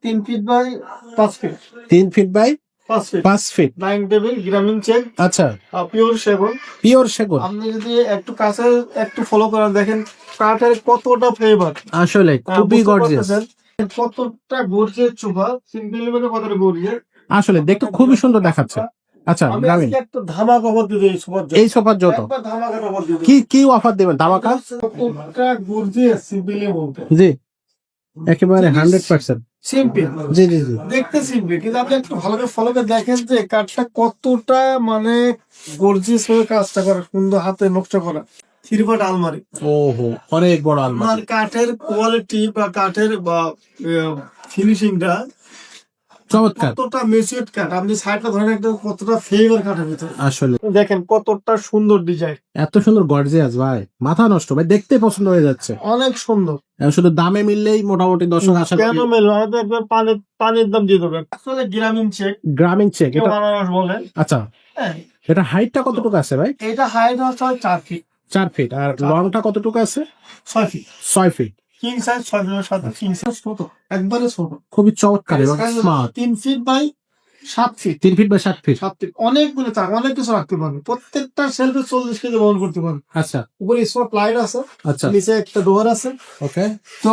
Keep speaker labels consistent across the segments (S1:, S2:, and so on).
S1: 3 feet by 5 feet.
S2: 3 feet by
S1: 5 feet.
S2: 5 feet.
S1: 9 table Grameen check.
S2: আচ্ছা,
S1: pure সেগুন।
S2: Pure সেগুন।
S1: আপনি যদি একটু কাছে একটু ফলো করেন দেখেন কাঠের কতটা ফ্লেভার।
S2: আসলে খুবই গর্জিয়াস।
S1: কতটা গর্জিয়াস সোফা, সিম্পলি মানে কতটা গর্জিয়াস।
S2: আসলে দেখতে খুবই সুন্দর দেখাচ্ছে। আচ্ছা,
S1: আমি
S2: গ্রামীণ
S1: আজকে একটা ধামাকা অফার দিব এই সোফার জন্য।
S2: এই সোফার জন্য
S1: একবার ধামাকা অফার দিব।
S2: কি কি অফার দিবেন ধামাকা?
S1: কতটা গর্জিয়াস সিম্পলি বলতে।
S2: জি, একেবারে 100%।
S1: সিম্পল।
S2: জি জি জি।
S1: দেখতে সিম্পল কিন্তু আপনি একটু ভালো করে ফলো করে দেখেন যে কাঠটা কতটা মানে গর্জিয়াস ভাবে কাজটা করা, সুন্দর হাতে নকশা করা। 3 ফুট আলমারি।
S2: ওহো, অনেক বড় আলমারি।
S1: আর কাঠের কোয়ালিটি বা কাঠের বা ফিনিশিংটা
S2: চমৎকার।
S1: কতটা মেচিউরড কাঠ, আপনি সাইডটা ধরেন একটা কতটা ফ্লেভার কাঠের ভিতরে।
S2: আসলে
S1: দেখেন কতটা সুন্দর ডিজাইন,
S2: এত সুন্দর গর্জিয়াস ভাই, মাথা নষ্ট ভাই, দেখতে পছন্দ হয়ে যাচ্ছে।
S1: অনেক সুন্দর।
S2: এখন শুধু দামে মিললেই মোটামুটি দর্শক আশা
S1: কেন
S2: করি।
S1: মেলো হয়তো একবার পানির দাম দিয়ে দেবে। আসলে গ্রামীণ চেক,
S2: গ্রামীণ চেক
S1: কেউ
S2: এটা।
S1: আনারস বলে।
S2: আচ্ছা,
S1: হ্যাঁ,
S2: এটা হাইটটা কতটুকু আছে ভাই?
S1: এটা হাইট হচ্ছে 4 ফিট।
S2: 4 ফিট। আর লংটা কতটুকু আছে?
S1: 6 ফিট।
S2: 6 ফিট।
S1: কিং সাইজ 6 ফিটের সাথে কিং সাইজ ছোট, একবারে ছোট।
S2: খুবই চমৎকার এবং smart.
S1: 3 feet by 7 feet.
S2: 3 feet by 7 feet.
S1: 7 feet অনেকগুলো তাক, অনেক কিছু রাখতে পারবে। প্রত্যেকটা শেলফে 40 কেজি বহন করতে পারবে।
S2: আচ্ছা
S1: উপরে স্পট লাইট আছে,
S2: আচ্ছা,
S1: নিচে একটা ডোর আছে।
S2: ওকে
S1: তো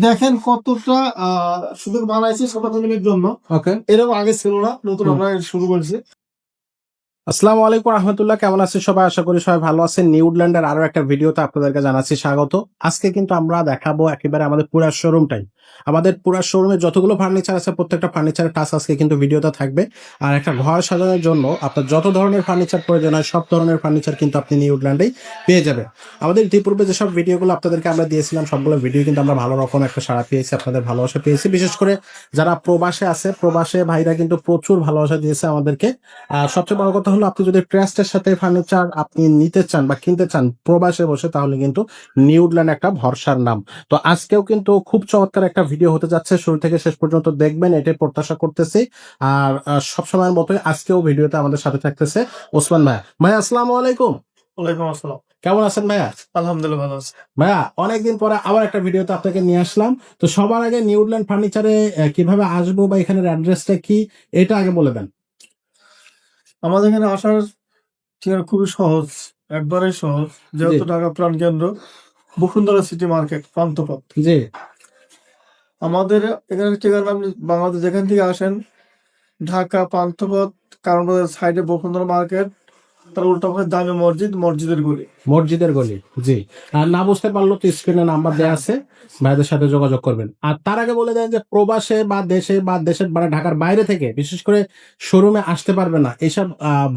S1: দেখেন কতটা সুন্দর বানাইছি ছোট ফ্যামিলির জন্য।
S2: ওকে।
S1: এরকম আগে ছিল না, নতুন আমরা শুরু করছি।
S2: আসসালামু আলাইকুম রহমতুল্লাহ, কেমন আছেন সবাই? আশা করি সবাই ভালো আছেন। নিউডল্যান্ডের আরো একটা ভিডিওতে আপনাদেরকে জানাচ্ছি স্বাগত। আজকে কিন্তু আমরা দেখাবো একেবারে আমাদের পুরা শোরুমটাই। আমাদের পুরা শোরুমে যতগুলো ফার্নিচার আছে প্রত্যেকটা ফার্নিচারের টাচ আজকে কিন্তু ভিডিওতে থাকবে। আর একটা ঘর সাজানোর জন্য আপনার যত ধরনের ফার্নিচার প্রয়োজন হয় সব ধরনের ফার্নিচার কিন্তু আপনি নিউডল্যান্ডেই পেয়ে যাবেন। আমাদের ইতিপূর্বে যেসব ভিডিওগুলো আপনাদেরকে আমরা দিয়েছিলাম সবগুলো ভিডিও কিন্তু আমরা ভালো রকম একটা সাড়া পেয়েছি, আপনাদের ভালোবাসা পেয়েছি। বিশেষ করে যারা প্রবাসে আছে, প্রবাসে ভাইরা কিন্তু প্রচুর ভালোবাসা দিয়েছে আমাদেরকে। আর সবচেয়ে বড় কথা হলো আপনি যদি ট্রাস্টের সাথে ফার্নিচার আপনি নিতে চান বা কিনতে চান প্রবাসে বসে, তাহলে কিন্তু নিউডল্যান্ড একটা ভরসার নাম। তো আজকেও কিন্তু খুব চমৎকার একটা ভিডিও হতে যাচ্ছে, শুরু থেকে শেষ পর্যন্ত দেখবেন এটাই প্রত্যাশা করতেছি। আর সবসময়ের মতোই আজকেও ভিডিওতে আমাদের সাথে থাকতেছে ওসমান ভাইয়া। ভাইয়া আসসালামু আলাইকুম।
S1: ওয়ালাইকুম আসসালাম।
S2: কেমন আছেন ভাইয়া?
S1: আলহামদুলিল্লাহ ভালো আছে।
S2: ভাইয়া অনেকদিন পরে আবার একটা ভিডিওতে আপনাকে নিয়ে আসলাম। তো সবার আগে নিউডল্যান্ড ফার্নিচারে কিভাবে আসবো বা এখানের অ্যাড্রেসটা কি এটা আগে বলে দেন।
S1: আমাদের এখানে আসার ঠিকানা খুবই সহজ, একবারে সহজ। যেহেতু ঢাকা প্রাণ কেন্দ্র, বসুন্ধরা সিটি মার্কেট পান্থপথ।
S2: জি
S1: আমাদের এখানে ঠিকানা আপনি বাংলাদেশ যেখান থেকে আসেন, ঢাকা পান্থপথ কারণ সাইডে বসুন্ধরা মার্কেট, তার উল্টা পাশে জামে মসজিদ, মসজিদের গলি।
S2: মসজিদের গলি। জি, আর না বুঝতে পারলো তো স্ক্রিনে নাম্বার দেওয়া আছে, ভাইদের সাথে যোগাযোগ করবেন। আর তার আগে বলে দেন যে প্রবাসে বা দেশে বা দেশের মানে ঢাকার বাইরে থেকে বিশেষ করে শোরুমে আসতে পারবে না এইসব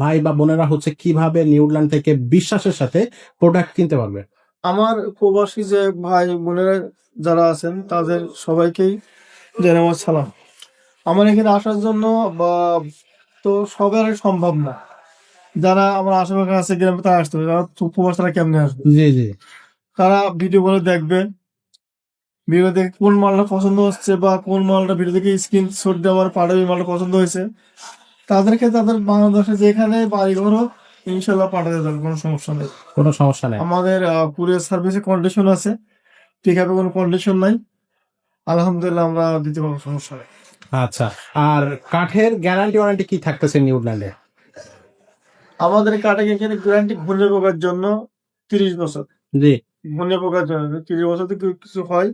S2: ভাই বা বোনেরা হচ্ছে কিভাবে নিউডল্যান্ড থেকে বিশ্বাসের সাথে প্রোডাক্ট কিনতে পারবে।
S1: আমার প্রবাসী যে ভাই বোনেরা যারা আছেন তাদের সবাইকেই জানাই আমার সালাম। আমার এখানে আসার জন্য বা তো সবার সম্ভব না, যারা আমার আশেপাশে আছে গ্রামে তারা আসতে হবে, যারা প্রবাস তারা কেমনে আসবে।
S2: জি জি।
S1: তারা ভিডিও গুলো দেখবে, ভিডিও দেখে কোন মালটা পছন্দ হচ্ছে বা কোন মালটা ভিডিও দেখে স্ক্রিনশট দিয়ে আমার পাঠাবে মালটা পছন্দ হয়েছে, তাদেরকে তাদের বাংলাদেশে যেখানে বাড়ি ঘর হোক ইনশাল্লাহ পাঠাতে দেবে, কোনো সমস্যা নেই।
S2: কোনো সমস্যা নেই।
S1: আমাদের কুরিয়ার সার্ভিসে কন্ডিশন আছে, ঠিক আছে, কোনো কন্ডিশন নাই, আলহামদুলিল্লাহ আমরা দিতে পারবো, সমস্যা নেই।
S2: আচ্ছা, আর কাঠের গ্যারান্টি ওয়ারেন্টি কি থাকতেছে নিউডল্যান্ডে?
S1: আমাদের কাঠে এখানে গ্যারান্টি ঘুরে পোকার জন্য 30 বছর।
S2: জি,
S1: ঘুরে পোকার জন্য 30 বছর থেকে কিছু হয়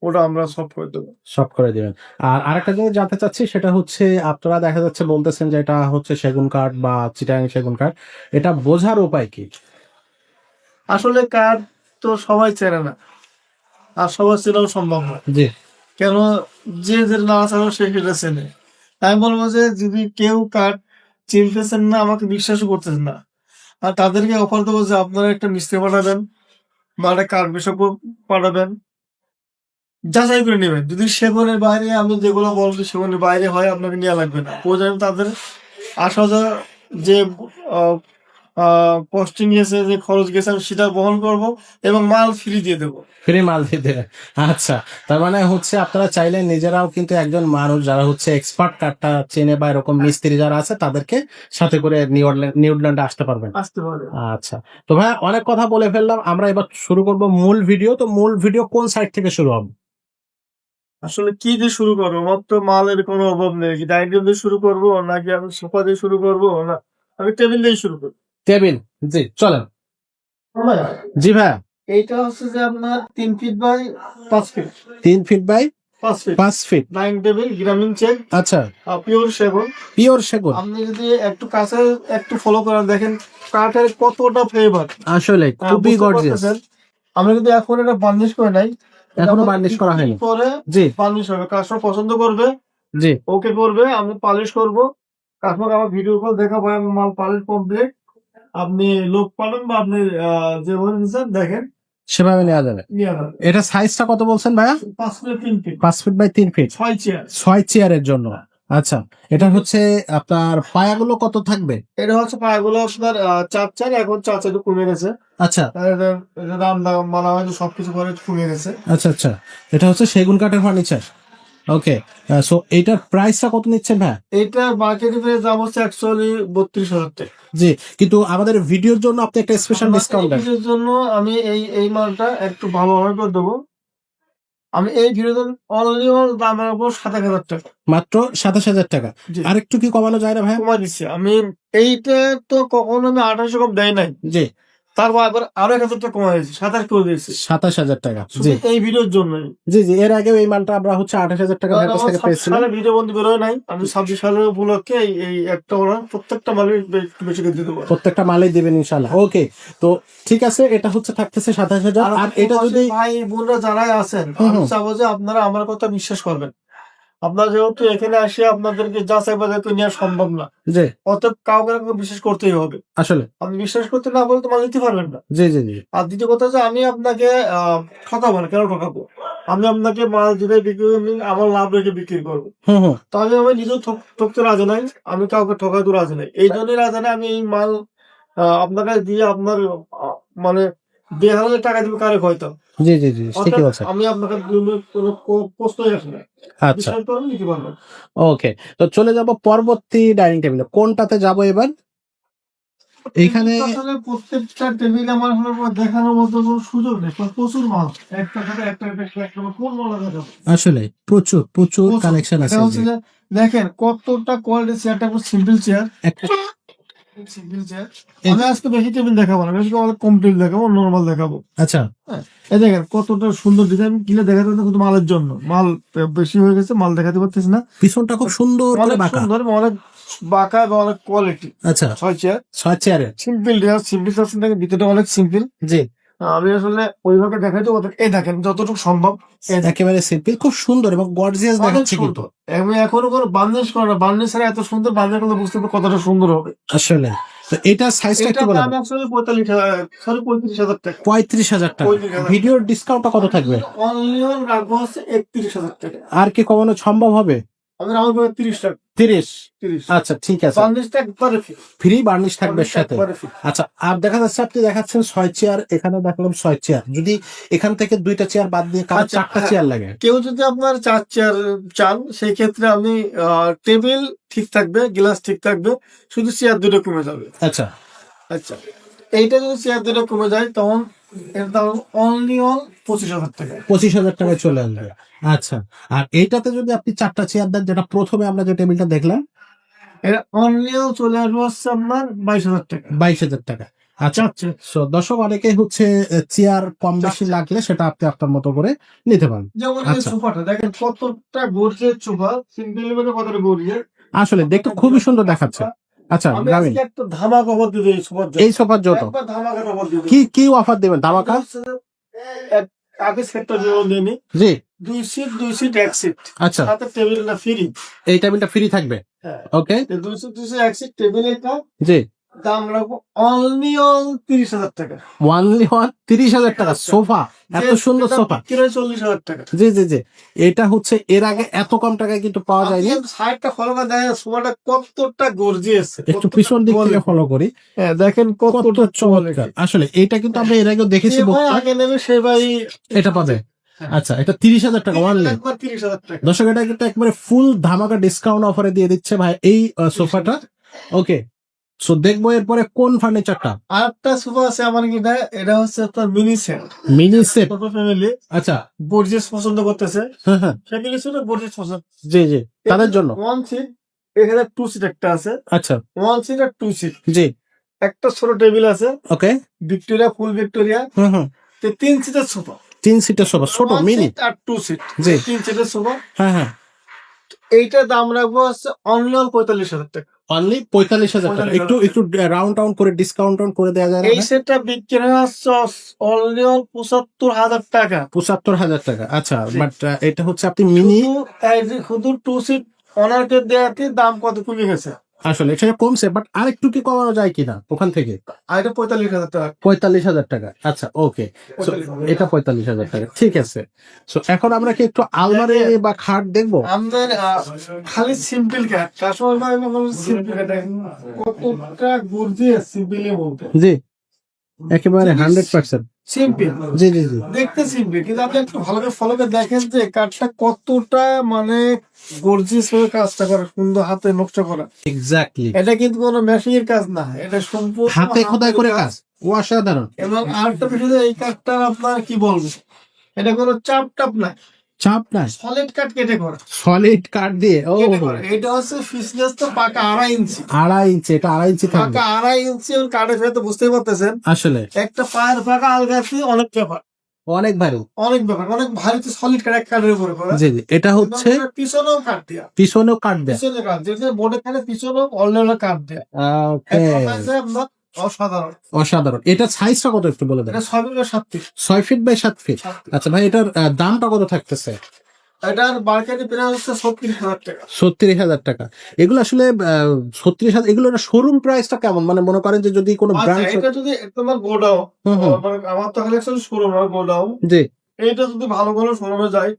S1: ওটা আমরা সব করে দেবো।
S2: সব করে দিবেন। আর আরেকটা জিনিস জানতে চাচ্ছি, সেটা হচ্ছে আপনারা দেখা যাচ্ছে বলতেছেন যে এটা হচ্ছে সেগুন কাঠ বা চিটাগাং সেগুন কাঠ, এটা বোঝার উপায় কি?
S1: আসলে কাঠ তো সবাই চেনে না, আর সবার চেনাও সম্ভব না।
S2: জি
S1: কেন, যে যেটা না আছে সে সেটা চেনে। আমি বলবো যে যদি কেউ কাঠ চিনতেছেন না, আমাকে বিশ্বাসও করতেছেন না, আর তাদেরকে অফার দেবো যে আপনারা একটা মিস্ত্রি পাঠাবেন বা একটা কাঠ বিশেষজ্ঞ পাঠাবেন, যাচাই করে নেবেন। যদি সেগুনের বাইরে আমি যেগুলো বলবো সেগুনের বাইরে হয়, আপনাকে নেওয়া লাগবে না। প্রয়োজন তাদের আসা যাওয়া যে কস্টিং গেছে, যে খরচ গেছে আমি সেটা বহন করব এবং মাল ফ্রি দিয়ে দেবো।
S2: ফ্রি মাল দিতে। আচ্ছা, তার মানে হচ্ছে আপনারা চাইলে নিজেরাও কিন্তু একজন মানুষ যারা হচ্ছে এক্সপার্ট কাঠটা চেনে বা এরকম মিস্ত্রি যারা আছে তাদেরকে সাথে করে নিউডল্যান্ডে আসতে পারবেন।
S1: আসতে পারে।
S2: আচ্ছা, তো ভাই অনেক কথা বলে ফেললাম, আমরা এবার শুরু করব মূল ভিডিও। তো মূল ভিডিও কোন সাইড থেকে শুরু হবে?
S1: আসলে কি দিয়ে শুরু করবো? আমার তো মালের কোনো অভাব নেই। ডাইনিং টেবিল দিয়ে শুরু করবো নাকি আমি সোফা দিয়ে শুরু করবো, না আমি টেবিল দিয়ে শুরু করবো?
S2: টেবিল, জি চলেন।
S1: ভাই,
S2: জি ভাইয়া,
S1: এইটা হচ্ছে যে আপনার 3 feet by 5 feet.
S2: 3 feet by
S1: 5 feet
S2: 5 feet.
S1: Dining table, Grameen check,
S2: আচ্ছা,
S1: পিওর সেগুন।
S2: পিওর সেগুন।
S1: আপনি যদি একটু কাছে একটু ফলো করেন, দেখেন কাঠের কতটা ফ্লেভার।
S2: আসলে খুবই
S1: বুঝতে
S2: গর্জিয়াস।
S1: পারতেছেন? আমরা কিন্তু এখন এটা বার্নিশ করে নাই,
S2: এখনো বার্নিশ করা হয়নি।
S1: পরে
S2: জি
S1: বার্নিশ হবে। কাস্টমার পছন্দ করবে,
S2: জি,
S1: ওকে করবে, আমি পালিশ করব। কাস্টমার আমার ভিডিও কল দেখাবো, আমি মাল পালিশ কমপ্লিট। আপনি লোক পাঠান বা আপনি যেভাবে নিচ্ছেন দেখেন,
S2: সেভাবে নেওয়া যাবে।
S1: নিয়ে যাবেন।
S2: এটা সাইজটা কত বলছেন ভাইয়া?
S1: 5 feet 3 feet,
S2: 5 feet by 3 feet,
S1: 6 chair.
S2: 6 চেয়ারের জন্য। আচ্ছা, এটা হচ্ছে আপনার পায়াগুলো কত থাকবে?
S1: এটা হচ্ছে পায়াগুলো আপনার 4 চেয়ার, এখন 4 চেয়ার একটু কমে গেছে।
S2: আচ্ছা
S1: এটা দাম দাম বলা হয় যে সবকিছু করে কমে গেছে।
S2: আচ্ছা আচ্ছা, এটা হচ্ছে সেগুন কাঠের ফার্নিচার। ওকে, সো এইটার প্রাইসটা কত নিচ্ছেন ভাই?
S1: এটা মার্কেট প্রাইস দাম হচ্ছে অ্যাকচুয়ালি 32,000 টাকা।
S2: জি, কিন্তু আমাদের ভিডিওর জন্য আপনি একটা স্পেশাল
S1: আমার
S2: ডিসকাউন্ট
S1: এই
S2: দেন।
S1: ভিডিওর জন্য আমি এই মালটা একটু ভালো অর্ডার করে দেবো। আমি এই ভিডিওর জন্য অনলি দাম রাখবো 27,000 টাকা।
S2: মাত্র 27,000 টাকা।
S1: জি,
S2: আর একটু কি কমানো যায় না ভাই?
S1: কমাই দিচ্ছি আমি। এইটা তো কখনো আমি 28 কম দেয় নাই,
S2: জি,
S1: তারপর আবার আরো 1,000 টাকা কমাই দিয়েছি, 27 করে দিয়েছি
S2: 27,000 টাকা।
S1: শুধু
S2: জি
S1: এই ভিডিওর জন্যই।
S2: জি জি, এর আগেও এই মালটা আমরা হচ্ছে 28,000 টাকা
S1: কারণ
S2: ভাইয়ের কাছ
S1: আমার
S2: থেকে
S1: 26
S2: পেয়েছিলাম।
S1: সালে ভিডিও বন্ধ বেরোয় নাই, আমি 26 সালের উপলক্ষে এই একটা ওরা প্রত্যেকটা মালে একটু বেশি করে দিতে পারবো।
S2: প্রত্যেকটা মালেই দিবেন ইনশাল্লাহ। ওকে, তো ঠিক আছে, এটা হচ্ছে থাকতেছে 27,000। আর এটা
S1: প্রবাসী
S2: যদি
S1: ভাই বোনরা যারাই আছেন, আমি চাবো যে আপনারা আমার কথা বিশ্বাস করবেন। আপনারা যেহেতু এখানে আসে আপনাদেরকে যাচাই বাছাই করে নেওয়া সম্ভব না,
S2: জি,
S1: অতএব কাউকে না কাউকে বিশ্বাস করতেই হবে।
S2: আসলে
S1: আপনি বিশ্বাস করতে না বলে তো মাল নিতে পারবেন না।
S2: জি জি জি,
S1: আর দ্বিতীয় কথা হচ্ছে আমি আপনাকে ঠকাবো না। কেন ঠকাবো? আমি আপনাকে মাল যেটা বিক্রি করি আমার লাভ রেখে বিক্রি করবো।
S2: হুম,
S1: তো আমি নিজেও ঠকতে রাজি নাই, আমি কাউকে ঠকাতে রাজি নাই। এই জন্যই রাজি নাই আমি এই মাল আপনার কাছে দিয়ে আপনার মানে 1,500 টাকা দিব কারে হয়তো।
S2: জি জি জি, ঠিকই
S1: অর্থাৎ
S2: বলছেন।
S1: আমি আপনাকে কোনো প্রশ্নই আসে না।
S2: আচ্ছা,
S1: বিশ্বাস করুন নিতে পারবেন।
S2: ওকে, তো চলে যাব পরবর্তী ডাইনিং টেবিলে। কোনটাতে যাব এবার? এইখানে
S1: আসলে প্রত্যেকটা টেবিল আমার দেখানোর মতো কোনো সুযোগ নেই, কারণ প্রচুর মাল। একটা থেকে একটা কোন মাল দেখাবো?
S2: আসলে প্রচুর প্রচুর
S1: প্রচুর।
S2: কালেকশন
S1: এটা
S2: আছে।
S1: হচ্ছে
S2: জি,
S1: যে দেখেন কতটা কোয়ালিটি চেয়ারটা, সিম্পল চেয়ার।
S2: একটা
S1: সিম্পল চেয়ার।
S2: এই-
S1: আমি আজকে বেশি টেবিল দেখাবো না, বেশি অনেক কমপ্লিট দেখাবো, নর্মাল দেখাবো।
S2: আচ্ছা,
S1: হ্যাঁ, এই দেখেন কতটা সুন্দর ডিজাইন, কিনে দেখাতে হবে কিন্তু মালের জন্য। মাল বেশি হয়ে গেছে, মাল দেখাতে পারতেছি না।
S2: পিছনটা খুব সুন্দর করে
S1: অনেক
S2: বাঁকা।
S1: সুন্দর, অনেক বাঁকা এবং অনেক কোয়ালিটি।
S2: আচ্ছা,
S1: 6 চেয়ার,
S2: 6 চেয়ারের।
S1: সিম্পল ডিজাইন, সিম্পল চাচ্ছেন দেখেন, ভিতরটা অনেক সিম্পল।
S2: জি,
S1: আমি আসলে ওইভাবে দেখাইতে এই দেখেন যতটুকু সম্ভব। এই দেখেন,
S2: একেবারে সিম্পল, খুব সুন্দর এবং গর্জিয়াস
S1: অনেক
S2: দেখাচ্ছে কিন্তু।
S1: সুন্দর। আমি এখনো কোনো বার্নিশ করে না, বার্নিশ ছাড়া এত সুন্দর বার্নিশ করলে বুঝতে পারবো কতটা সুন্দর হবে।
S2: আসলে তো এটা সাইজটা
S1: এটা
S2: একটু বলে
S1: দাম
S2: দাও।
S1: আসলে 35,000 টাকা।
S2: 35,000 টাকা।
S1: 35,000
S2: ভিডিওর ডিসকাউন্টটা কত থাকবে?
S1: অনলি রাখবো হচ্ছে 31,000 টাকা।
S2: আর কি কমানো সম্ভব হবে?
S1: আমি আমার পরে 30 টাকা।
S2: 30।
S1: 30
S2: আচ্ছা ঠিক আছে,
S1: বার্নিশটা একবারে ফ্রি।
S2: ফ্রি বার্নিশ থাকবে
S1: বার্নিশটা
S2: সাথে।
S1: একবারে ফ্রি।
S2: আচ্ছা, আর দেখা যাচ্ছে আপনি দেখাচ্ছেন 6 চেয়ার, এখানে দেখলাম 6 চেয়ার। যদি এখান থেকে 2টা চেয়ার বাদ দিয়ে কারো
S1: আচ্ছা,
S2: 4টা
S1: হ্যাঁ।
S2: চেয়ার লাগে?
S1: কেউ যদি আপনার 4 চেয়ার চান, সেই ক্ষেত্রে আমি টেবিল ঠিক থাকবে, গ্লাস ঠিক থাকবে, শুধু চেয়ার দুটো কমে যাবে।
S2: আচ্ছা,
S1: আচ্ছা, এইটা যদি চেয়ার দুটো কমে যায় তখন এর দাম অনলি 25,000 টাকা।
S2: 25,000 টাকায় চলে আসবে। আচ্ছা, আর এইটাতে যদি আপনি 4টা চেয়ার দেন, যেটা প্রথমে আমরা যে টেবিলটা দেখলাম,
S1: এটা অনলি চলে আসবে হচ্ছে আপনার 22,000 টাকা।
S2: 22,000 টাকা। আচ্ছা,
S1: 4 চেয়ার।
S2: সো দর্শক অনেকেই হচ্ছে চেয়ার কম বেশি লাগলে সেটা আপনি আপনার মতো করে নিতে পারেন।
S1: যেমন এই
S2: আচ্ছা,
S1: সোফাটা দেখেন কতটা গর্জিয়াস সোফা, সিম্পল মধ্যে কতটা গর্জিয়াস।
S2: আসলে দেখতে খুবই সুন্দর দেখাচ্ছে। আচ্ছা,
S1: আমি
S2: গ্রামীণ
S1: আজকে একটা ধামাকা অফার দিব এই সোফার জন্য।
S2: এই সোফার জন্য
S1: একবার ধামাকা অফার দিব।
S2: কি কি অফার দেবেন ধামাকা?
S1: আগে সেটটা যেমন দেনি,
S2: জি,
S1: 2 সিট 1 সিট,
S2: আচ্ছা,
S1: সাথে টেবিলটা ফ্রি।
S2: এই টেবিলটা ফ্রি থাকবে।
S1: হ্যাঁ,
S2: ওকে,
S1: 2 সিট 1 সিট টেবিলের
S2: জি,
S1: দাম রাখবো অনলি 30,000 টাকা।
S2: ওয়ানলি 30,000 টাকা সোফা, এত সুন্দর সোফা।
S1: 40,000 টাকা।
S2: জি জি জি, এটা হচ্ছে এর আগে এত কম টাকায় কিন্তু পাওয়া যায়নি।
S1: সাইডটা ফলো করে দেখেন সোফাটা কতটা গর্জিয়াস।
S2: একটু পিছন দিক থেকে ফলো করি।
S1: হ্যাঁ, দেখেন
S2: কত
S1: কতটা
S2: চমৎকার। আসলে এটা কিন্তু আমরা এর আগেও দেখেছি।
S1: যে ভাই আগে নেবে সে ভাই
S2: এটা পাবে। আচ্ছা, এটা 30,000 টাকা ওয়ানলি।
S1: একবার 30,000 টাকা।
S2: দর্শক, এটা কিন্তু একবারে ফুল ধামাকা ডিসকাউন্ট অফারে দিয়ে দিচ্ছে ভাই এই সোফাটা। ওকে, সো দেখবো এরপরে কোন ফার্নিচারটা।
S1: আর একটা সোফা আছে আমার কিনা, এটা হচ্ছে আপনার মিনি সেট,
S2: মিনি সেট।
S1: ছোট ফ্যামিলি
S2: আচ্ছা।
S1: গর্জিয়াস পছন্দ করতেছে,
S2: হ্যাঁ হ্যাঁ।
S1: ফ্যামিলি ছিল গর্জিয়াস পছন্দ।
S2: জি জি, তাদের জন্য।
S1: ওয়ান সিট, এখানে টু সিট একটা আছে,
S2: আচ্ছা।
S1: ওয়ান সিট আর টু সিট।
S2: জি।
S1: একটা ছোট টেবিল আছে,
S2: ওকে।
S1: ভিক্টোরিয়া, ফুল ভিক্টোরিয়া।
S2: হুম হুম।
S1: তিন সিটের সোফা,
S2: 3 সিটের সোফা, ছোট
S1: ওয়ান
S2: মিনি।
S1: সিট আর টু সিট,
S2: জি।
S1: 3 সিটের সোফা।
S2: হ্যাঁ হ্যাঁ।
S1: এইটার দাম রাখবো হচ্ছে অনলি 45,000 টাকা।
S2: অনলি 45,000 টাকা।
S1: 45,000
S2: একটু একটু রাউন্ড টাউন করে ডিসকাউন্ট করে দেওয়া যায় না?
S1: এই সেটটা বিক্রি হচ্ছে অনলি 75,000 টাকা।
S2: 75,000 টাকা। আচ্ছা,
S1: জি।
S2: বাট এটা হচ্ছে আপনি মিনি।
S1: শুধু টু সিট অনারকে দেওয়াতে দাম কত কমে গেছে,
S2: আসলে সেটা কমছে, বাট আর একটু কি কমানো যায় কিনা ওখান থেকে?
S1: আর এটা 45,000 টাকা।
S2: 45,000 টাকা। আচ্ছা, ওকে।
S1: 45,000
S2: এটা 45,000 টাকা, ঠিক আছে। সো এখন আমরা কি একটু আলমারি বা খাট দেখবো?
S1: আমাদের খালি সিম্পল ক্যাট, কাস্টমার ভাই সিম্পল ক্যাট কতটা গর্জিয়াস, সিম্পলি বলতে
S2: জি, একেবারে 100%।
S1: সিম্পল।
S2: জি জি জি।
S1: দেখতে সিম্পল, কিন্তু আপনি একটু ভালো করে ফলো করে দেখেন যে কাঠটা কতটা মানে গর্জিয়াস ভাবে কাজটা করা, সুন্দর হাতে নকশা করা।
S2: এক্স্যাক্টলি।
S1: এটা কিন্তু কোনো মেশিনের কাজ না, এটা সম্পূর্ণ
S2: হাতে খোদাই
S1: হাতের
S2: করে কাজ। অসাধারণ।
S1: এবং আরেকটা বিষয়, এই কাঠটা আপনার কি বলবো, এটা কোনো চাপ টাপ না,
S2: চাপ নাই,
S1: সলিড কাঠ কেটে করা,
S2: সলিড কাঠ দিয়ে। ও,
S1: কেটে করা। এটা হচ্ছে ফিসনেস তো পাকা 2.5 ইঞ্চি,
S2: 2.5 ইঞ্চি। এটা 2.5 ইঞ্চি থাকবে
S1: পাকা 2.5 ইঞ্চি। এবং কাঠের সাথে বুঝতেই পারতেছেন,
S2: আসলে।
S1: একটা পায়ের পাকা আলগাতে অনেক ব্যাপার,
S2: অনেক ভারী।
S1: অনেক ব্যাপার, অনেক ভারী। সলিড কাঠ এক কাঠের উপরে করা।
S2: জি জি, এটা হচ্ছে
S1: এবং এটা পিছনেও কাঠ দেয়া,
S2: পিছনেও কাঠ দেয়া।
S1: পিছনে কাঠ, যেটা বোর্ডে খানে পিছনেও অলরেডি কাঠ দেয়া।
S2: ওকে,
S1: এক কথায় যে আপনার অসাধারণ।
S2: অসাধারণ। এটা সাইজটা কত একটু বলে দেন?
S1: এটা 6 feet by 7 feet.
S2: 6 feet by 7 feet. আচ্ছা ভাই, এটার দামটা কত থাকতেছে?
S1: এটার মার্কেটে প্রাইস হচ্ছে 36,000 টাকা।
S2: 36,000 টাকা। এগুলো আসলে 36,000, এগুলো শোরুম প্রাইসটা কেমন? মানে মনে করেন যে যদি কোনো
S1: আচ্ছা,
S2: ব্র্যান্ড।
S1: এটা যদি তোমার গোডাউন,
S2: হুম হুম।
S1: মানে আমার তো কালেকশন শোরুম আর গোডাউন,
S2: জি।
S1: এইটা যদি ভালো ভালো শোরুমে যায়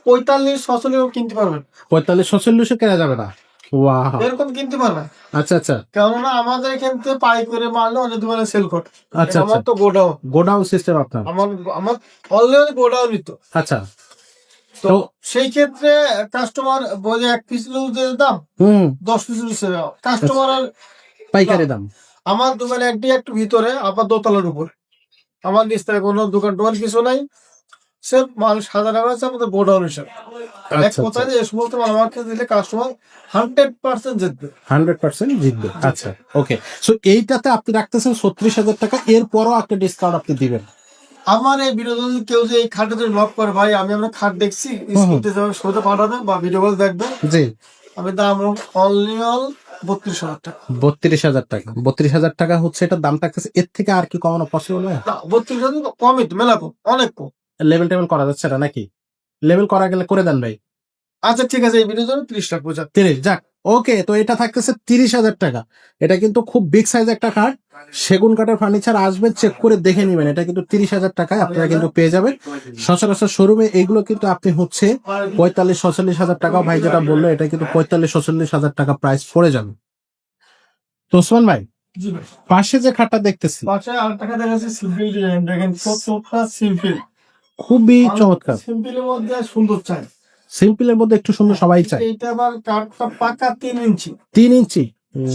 S1: 45-46 কিনতে পারবেন,
S2: 45-46 কেনা যাবে না? ওয়াও।
S1: এরকম কিনতে পারবেন।
S2: আচ্ছা আচ্ছা।
S1: কেননা আমাদের এখান থেকে পাই করে মারলে অনেক দোকানে সেল করে।
S2: আচ্ছা
S1: আমার
S2: আচ্ছা,
S1: তো গোডাউন,
S2: গোডাউন সিস্টেম আপনার।
S1: আমার আমার অলরেডি গোডাউনই তো।
S2: আচ্ছা।
S1: তো
S2: তো
S1: সেই ক্ষেত্রে কাস্টমার বোঝে 1 পিস লুজের দাম
S2: হুম,
S1: 10 পিস লুজের দাম, কাস্টমার আর
S2: পাইকারি দাম।
S1: আমার দোকানে একটু ভিতরে, আবার দোতলার উপরে, আমার নিচতলায় কোনো দোকান টোকান কিছু নাই, সে মাল সাজানো হয়েছে আমাদের গোডাউন হিসাবে। এক
S2: আচ্ছা আচ্ছা,
S1: কথায় যে এই সমস্ত মাল আমাকে দিলে কাস্টমার 100% জিতবে।
S2: 100% জিতবে। আচ্ছা, ওকে। সো এইটাতে আপনি রাখতেছেন 36,000 টাকা, এরপরও একটা ডিসকাউন্ট আপনি দিবেন।
S1: আমার এই ভিডিও যদি কেউ যে এই খাটে যদি ব্লগ করে, ভাই আমি আপনার খাট দেখছি,
S2: হুম।
S1: স্ক্রিনতে যাবে, শোতে পাঠাবেন বা ভিডিও কল দেখবেন,
S2: জি।
S1: আমি দাম অনলি 32,000 টাকা।
S2: 32,000 টাকা। 32,000 টাকা হচ্ছে এটার দাম থাকতেছে। এর থেকে আর কি কমানো পসিবল হয়?
S1: না, 32,000 তো কমই তো, মেলা কম, অনেক কম।
S2: লেভেল টেবিল করা যাচ্ছে না নাকি? লেভেল করা গেলে করে দেন ভাই।
S1: আচ্ছা ঠিক আছে, এই ভিডিওর জন্য 30 টাকা বোঝা।
S2: 30, যাক। ওকে, তো এটা থাকতেছে 30,000 টাকা। এটা কিন্তু খুব বিগ সাইজ একটা কাঠ। সেগুন কাঠের ফার্নিচার, আসবেন চেক করে দেখে নিবেন। এটা কিন্তু 30,000 টাকায় আপনারা কিন্তু পেয়ে যাবেন। সচরাচর শোরুমে এইগুলো কিন্তু আপনি হচ্ছে 45-46,000 টাকা, ভাই যেটা বললো এটা কিন্তু 45-46,000 টাকা প্রাইস পড়ে যাবে। তো ওসমান ভাই,
S1: জি ভাই।
S2: পাশে যে খাটটা দেখতেছি
S1: পাশে আর টাকা দেখাচ্ছে সিম্পল ডিজাইন, দেখেন কতটা সিম্পল,
S2: খুবই চমৎকার।
S1: সিম্পলের মধ্যে সুন্দর চাই।
S2: সিম্পলের মধ্যে একটু সুন্দর সবাই চায়।
S1: এইটা আবার কাঠটা পাকা 3 ইঞ্চি
S2: 3 ইঞ্চি